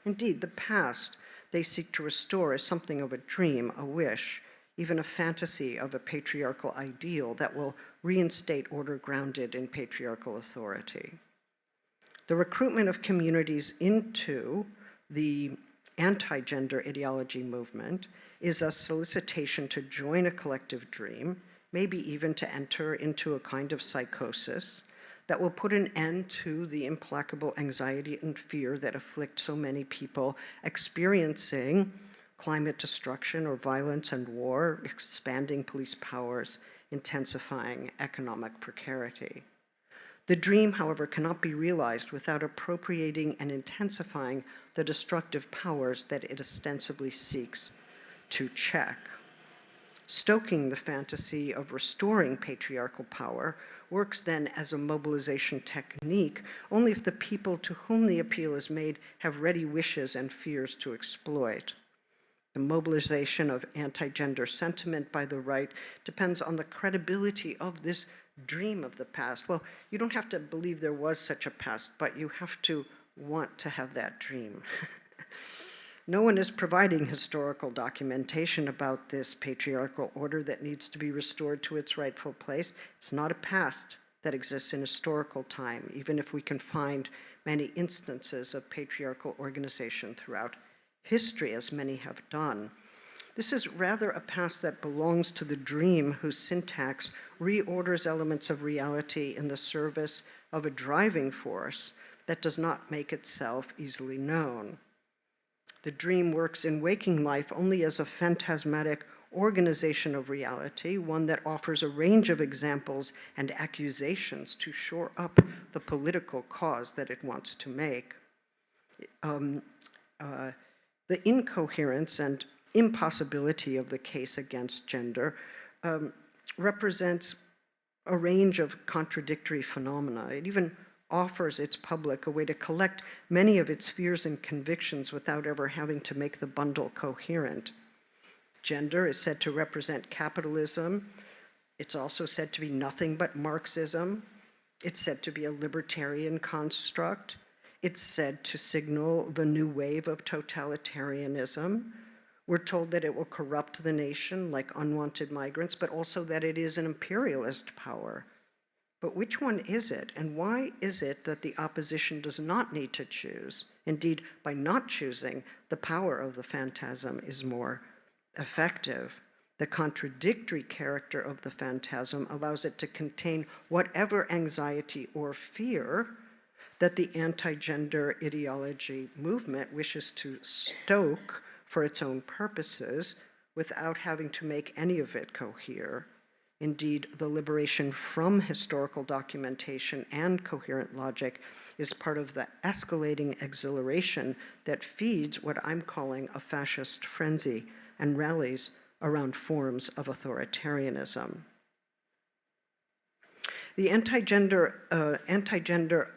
Speaker 3: Indeed, the past they seek to restore is something of a dream, a wish, even a fantasy of a patriarchal ideal that will reinstate order grounded in patriarchal authority. The recruitment of communities into the anti-gender ideology movement is a solicitation to join a collective dream, maybe even to enter into a kind of psychosis that will put an end to the implacable anxiety and fear that afflict so many people experiencing climate destruction or violence and war, expanding police powers, intensifying economic precarity. The dream, however, cannot be realized without appropriating and intensifying the destructive powers that it ostensibly seeks to check. Stoking the fantasy of restoring patriarchal power works then as a mobilization technique only if the people to whom the appeal is made have ready wishes and fears to exploit. The mobilization of anti-gender sentiment by the right depends on the credibility of this dream of the past. Well, you don't have to believe there was such a past, but you have to want to have that dream. No one is providing historical documentation about this patriarchal order that needs to be restored to its rightful place. It's not a past that exists in historical time, even if we can find many instances of patriarchal organization throughout history, as many have done. This is rather a past that belongs to the dream, whose syntax reorders elements of reality in the service of a driving force that does not make itself easily known. The dream works in waking life only as a phantasmatic organization of reality, one that offers a range of examples and accusations to shore up the political cause that it wants to make. The incoherence and impossibility of the case against gender represents a range of contradictory phenomena. It even offers its public a way to collect many of its fears and convictions without ever having to make the bundle coherent. Gender is said to represent capitalism. It's also said to be nothing but Marxism. It's said to be a libertarian construct. It's said to signal the new wave of totalitarianism. We're told that it will corrupt the nation like unwanted migrants, but also that it is an imperialist power. But which one is it, and why is it that the opposition does not need to choose? Indeed, by not choosing, the power of the phantasm is more effective. The contradictory character of the phantasm allows it to contain whatever anxiety or fear that the anti-gender ideology movement wishes to stoke for its own purposes without having to make any of it cohere. Indeed, the liberation from historical documentation and coherent logic is part of the escalating exhilaration that feeds what I'm calling a fascist frenzy and rallies around forms of authoritarianism. The anti-gender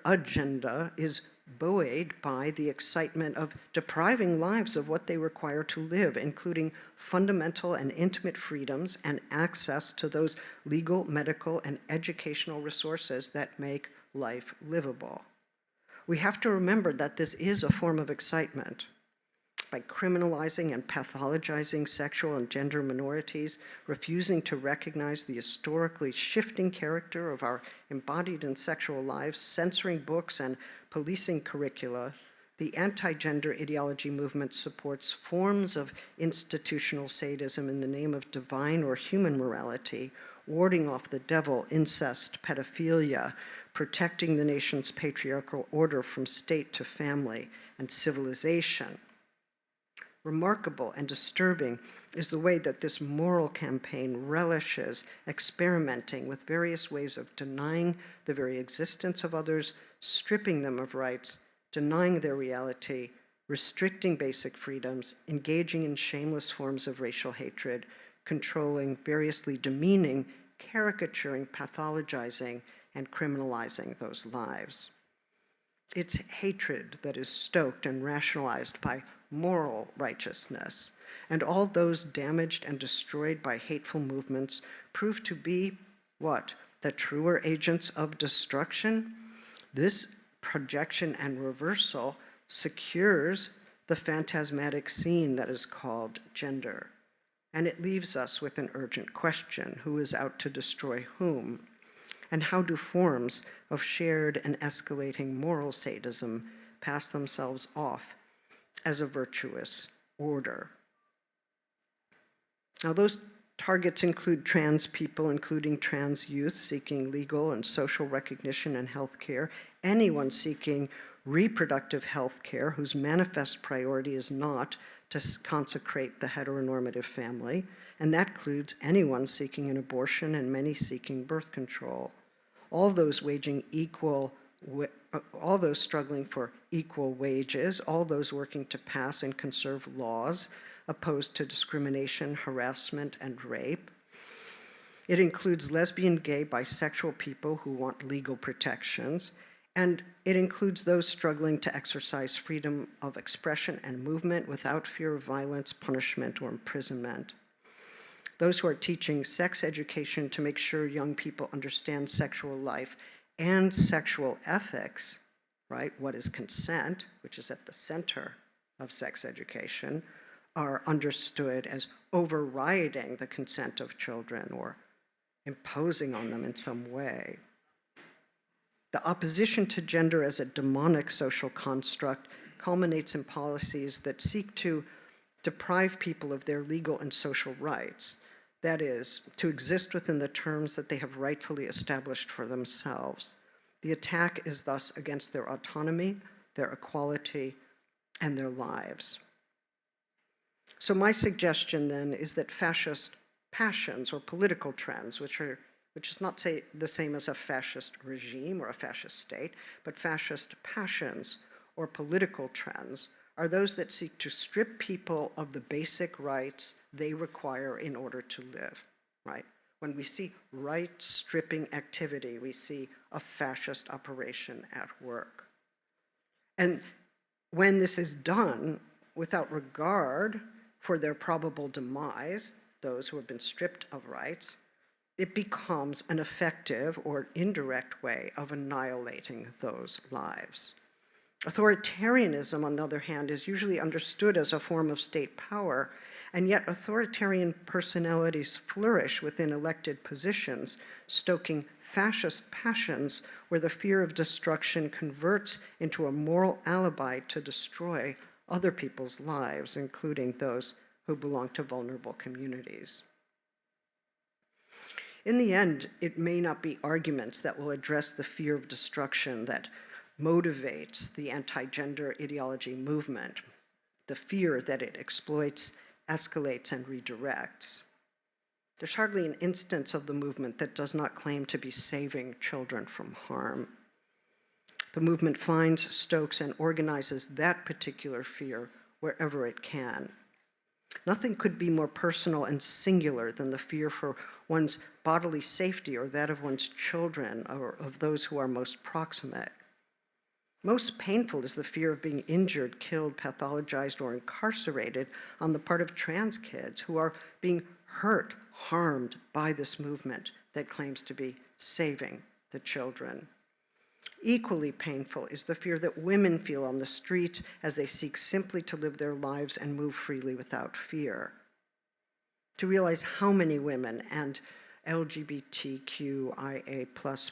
Speaker 3: agenda is buoyed by the excitement of depriving lives of what they require to live, including fundamental and intimate freedoms and access to those legal, medical, and educational resources that make life livable. We have to remember that this is a form of excitement. By criminalizing and pathologizing sexual and gender minorities, refusing to recognize the historically shifting character of our embodied and sexual lives, censoring books and policing curricula, the anti-gender ideology movement supports forms of institutional sadism in the name of divine or human morality, warding off the devil, incest, pedophilia, protecting the nation's patriarchal order from state to family and civilization. Remarkable and disturbing is the way that this moral campaign relishes experimenting with various ways of denying the very existence of others, stripping them of rights, denying their reality, restricting basic freedoms, engaging in shameless forms of racial hatred, controlling, variously demeaning, caricaturing, pathologizing, and criminalizing those lives. It's hatred that is stoked and rationalized by moral righteousness, and all those damaged and destroyed by hateful movements prove to be what? The truer agents of destruction? This projection and reversal secures the phantasmatic scene that is called gender, and it leaves us with an urgent question: who is out to destroy whom? And how do forms of shared and escalating moral sadism pass themselves off as a virtuous order? Now, those targets include trans people, including trans youth seeking legal and social recognition and health care, anyone seeking reproductive health care whose manifest priority is not to consecrate the heteronormative family, and that includes anyone seeking an abortion and many seeking birth control. All those struggling for equal wages, all those working to pass and conserve laws opposed to discrimination, harassment, and rape. It includes lesbian, gay, bisexual people who want legal protections, and it includes those struggling to exercise freedom of expression and movement without fear of violence, punishment, or imprisonment. Those who are teaching sex education to make sure young people understand sexual life and sexual ethics, right? What is consent, which is at the center of sex education, are understood as overriding the consent of children or imposing on them in some way. The opposition to gender as a demonic social construct culminates in policies that seek to deprive people of their legal and social rights. That is, to exist within the terms that they have rightfully established for themselves. The attack is thus against their autonomy, their equality, and their lives. So my suggestion then is that fascist passions or political trends, which is not the same as a fascist regime or a fascist state, but fascist passions or political trends are those that seek to strip people of the basic rights they require in order to live, right? When we see right-stripping activity, we see a fascist operation at work. And when this is done without regard for their probable demise, those who have been stripped of rights, it becomes an effective or indirect way of annihilating those lives. Authoritarianism, on the other hand, is usually understood as a form of state power, and yet authoritarian personalities flourish within elected positions, stoking fascist passions where the fear of destruction converts into a moral alibi to destroy other people's lives, including those who belong to vulnerable communities. In the end, it may not be arguments that will address the fear of destruction that motivates the anti-gender ideology movement, the fear that it exploits, escalates, and redirects. There's hardly an instance of the movement that does not claim to be saving children from harm. The movement finds, stokes, and organizes that particular fear wherever it can. Nothing could be more personal and singular than the fear for one's bodily safety or that of one's children or of those who are most proximate. Most painful is the fear of being injured, killed, pathologized, or incarcerated on the part of trans kids who are being hurt, harmed by this movement that claims to be saving the children. Equally painful is the fear that women feel on the street as they seek simply to live their lives and move freely without fear. To realize how many women and LGBTQIA+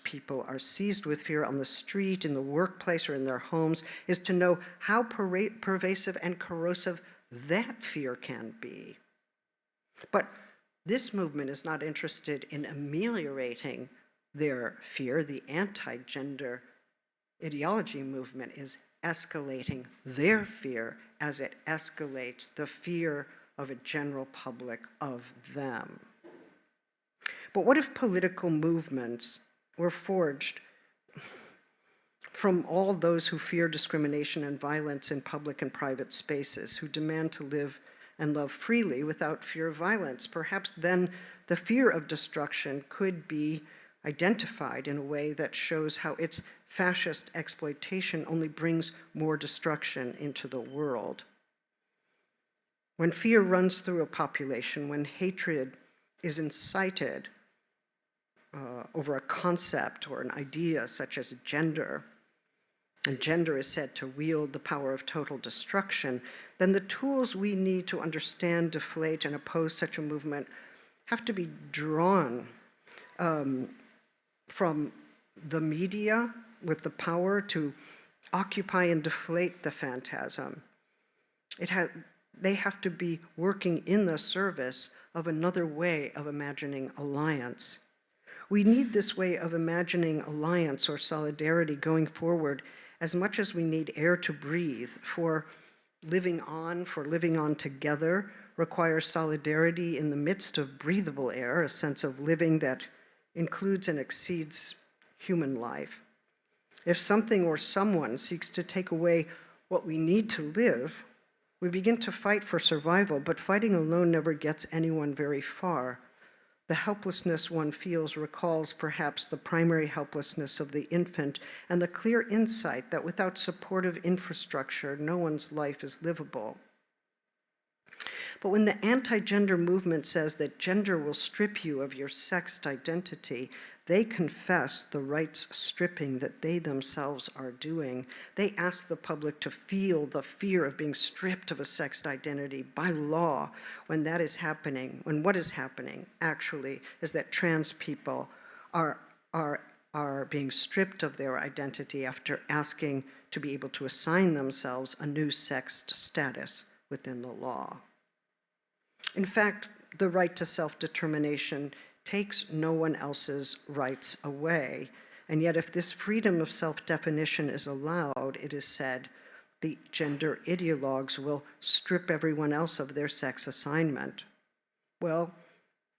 Speaker 3: people are seized with fear on the street, in the workplace, or in their homes is to know how pervasive and corrosive that fear can be. But this movement is not interested in ameliorating their fear. The anti-gender ideology movement is escalating their fear as it escalates the fear of a general public of them. But what if political movements were forged from all those who fear discrimination and violence in public and private spaces, who demand to live and love freely without fear of violence? Perhaps then the fear of destruction could be identified in a way that shows how its fascist exploitation only brings more destruction into the world. When fear runs through a population, when hatred is incited over a concept or an idea such as gender, and gender is said to wield the power of total destruction, then the tools we need to understand, deflate, and oppose such a movement have to be drawn from the media with the power to occupy and deflate the phantasm. They have to be working in the service of another way of imagining alliance. We need this way of imagining alliance or solidarity going forward as much as we need air to breathe. For living on together requires solidarity in the midst of breathable air, a sense of living that includes and exceeds human life. If something or someone seeks to take away what we need to live, we begin to fight for survival, but fighting alone never gets anyone very far. The helplessness one feels recalls perhaps the primary helplessness of the infant and the clear insight that without supportive infrastructure, no one's life is livable. But when the anti-gender movement says that gender will strip you of your sexed identity, they confess the rights stripping that they themselves are doing. They ask the public to feel the fear of being stripped of a sexed identity by law when that is happening, when what is happening actually is that trans people are being stripped of their identity after asking to be able to assign themselves a new sexed status within the law. In fact, the right to self-determination takes no one else's rights away. And yet if this freedom of self-definition is allowed, it is said, the gender ideologues will strip everyone else of their sex assignment. Well,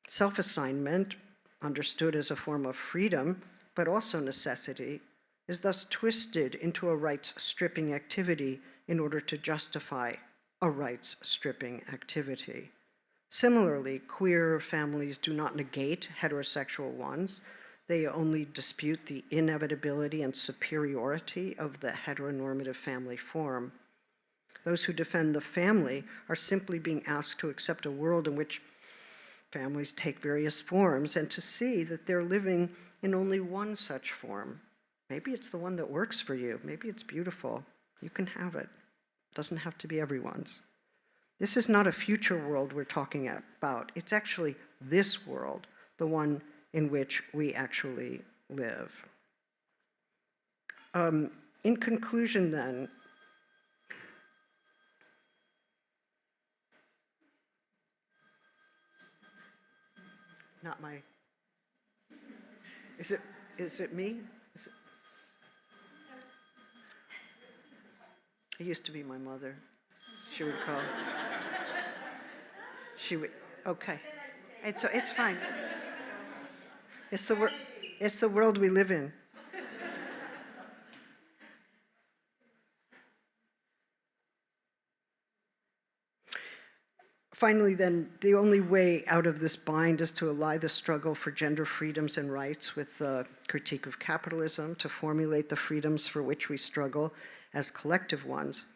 Speaker 3: self-assignment, understood as a form of freedom, but also necessity, is thus twisted into a rights-stripping activity in order to justify a rights-stripping activity. Similarly, queer families do not negate heterosexual ones. They only dispute the inevitability and superiority of the heteronormative family form. Those who defend the family are simply being asked to accept a world in which families take various forms and to see that they're living in only one such form. Maybe it's the one that works for you. Maybe it's beautiful. You can have it. It doesn't have to be everyone's. This is not a future world we're talking about. It's actually this world, the one in which we actually live. In conclusion then, not my, is it me? It used to be my mother. She would call. She would, okay. It's fine. It's the world we live in. Finally, then, the only way out of this bind is to ally the struggle for gender freedoms and rights with the critique of capitalism, to formulate the freedoms for which we struggle as collective ones,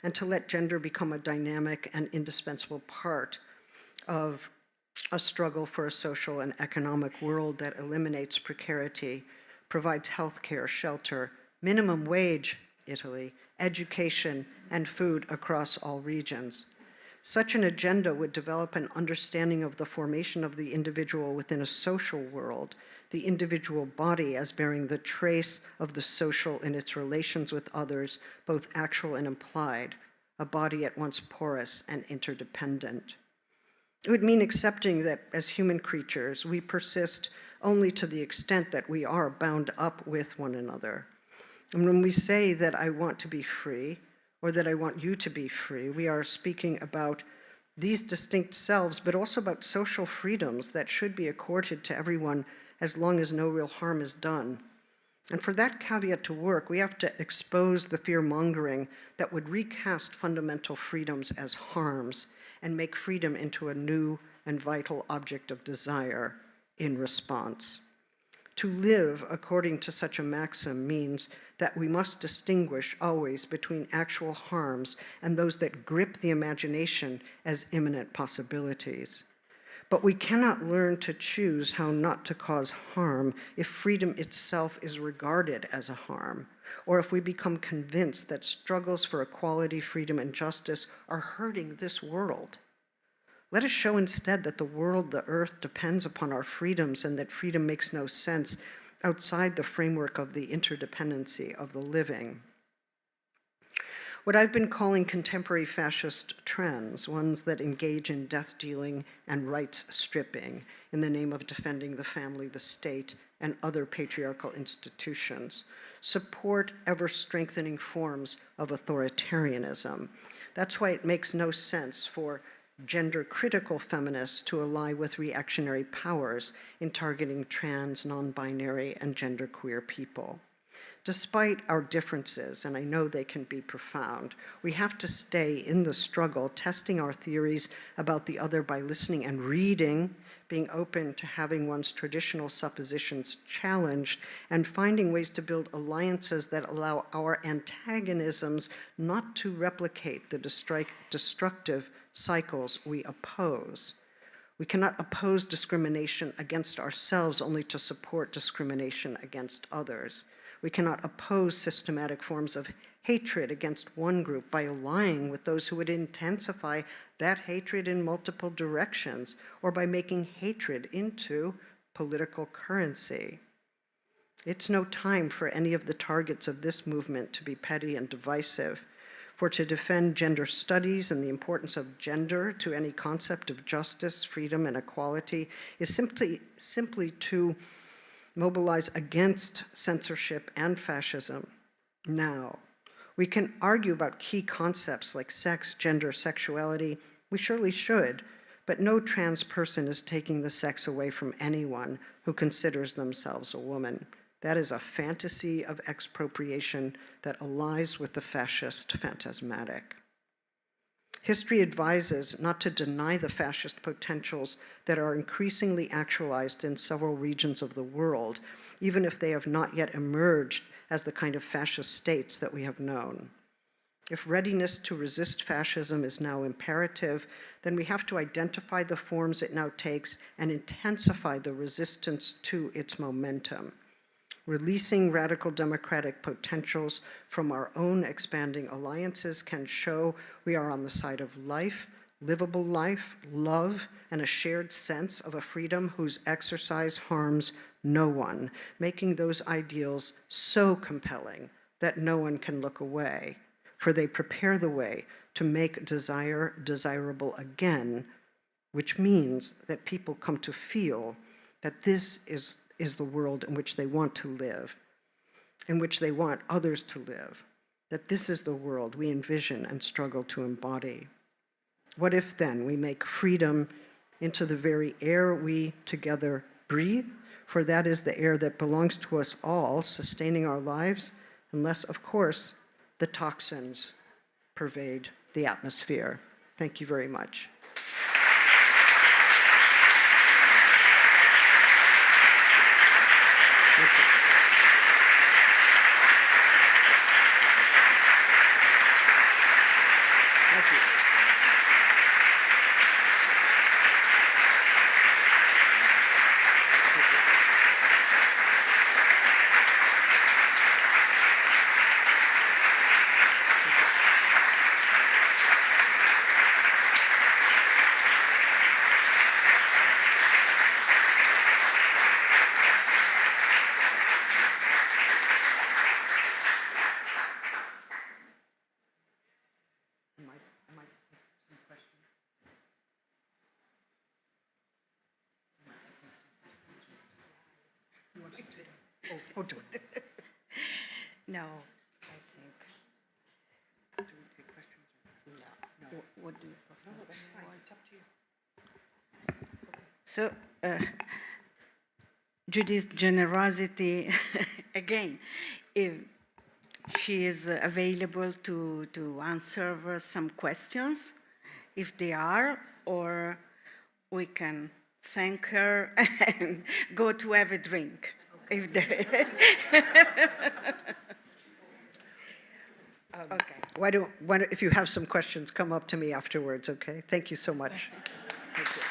Speaker 3: and to let gender become a dynamic and indispensable part of a struggle for a social and economic world that eliminates precarity, provides healthcare, shelter, minimum wage, Italy, education, and food across all regions. Such an agenda would develop an understanding of the formation of the individual within a social world, the individual body as bearing the trace of the social in its relations with others, both actual and implied, a body at once porous and interdependent. It would mean accepting that as human creatures, we persist only to the extent that we are bound up with one another. And when we say that I want to be free, or that I want you to be free, we are speaking about these distinct selves, but also about social freedoms that should be accorded to everyone as long as no real harm is done. And for that caveat to work, we have to expose the fear-mongering that would recast fundamental freedoms as harms and make freedom into a new and vital object of desire in response. To live according to such a maxim means that we must distinguish always between actual harms and those that grip the imagination as imminent possibilities. But we cannot learn to choose how not to cause harm if freedom itself is regarded as a harm, or if we become convinced that struggles for equality, freedom, and justice are hurting this world. Let us show instead that the world, the earth, depends upon our freedoms and that freedom makes no sense outside the framework of the interdependency of the living. What I've been calling contemporary fascist trends, ones that engage in death dealing and rights stripping in the name of defending the family, the state, and other patriarchal institutions, support ever-strengthening forms of authoritarianism. That's why it makes no sense for gender-critical feminists to ally with reactionary powers in targeting trans, non-binary, and genderqueer people. Despite our differences, and I know they can be profound, we have to stay in the struggle, testing our theories about the other by listening and reading, being open to having one's traditional suppositions challenged, and finding ways to build alliances that allow our antagonisms not to replicate the destructive cycles we oppose. We cannot oppose discrimination against ourselves only to support discrimination against others. We cannot oppose systematic forms of hatred against one group by allying with those who would intensify that hatred in multiple directions, or by making hatred into political currency. It's no time for any of the targets of this movement to be petty and divisive. For to defend gender studies and the importance of gender to any concept of justice, freedom, and equality is simply to mobilize against censorship and fascism now. We can argue about key concepts like sex, gender, sexuality. We surely should, but no trans person is taking the sex away from anyone who considers themselves a woman. That is a fantasy of expropriation that allies with the fascist phantasmatic. History advises not to deny the fascist potentials that are increasingly actualized in several regions of the world, even if they have not yet emerged as the kind of fascist states that we have known. If readiness to resist fascism is now imperative, then we have to identify the forms it now takes and intensify the resistance to its momentum. Releasing radical democratic potentials from our own expanding alliances can show we are on the side of life, livable life, love, and a shared sense of a freedom whose exercise harms no one, making those ideals so compelling that no one can look away, for they prepare the way to make desire desirable again, which means that people come to feel that this is the world in which they want to live, in which they want others to live, that this is the world we envision and struggle to embody. What if then we make freedom into the very air we together breathe? For that is the air that belongs to us all, sustaining our lives, unless, of course, the toxins pervade the atmosphere. Thank you very much. Oh, do it.
Speaker 2: No, I think.
Speaker 3: Do we take questions?
Speaker 2: No. What do you prefer?
Speaker 3: No, that's fine. It's up to you.
Speaker 2: So, Judith's generosity, again, if she is available to answer some questions, if they are, or we can thank her and go to have a drink. If there. Okay.
Speaker 3: Why don't, if you have some questions, come up to me afterwards, okay? Thank you so much. Thank you.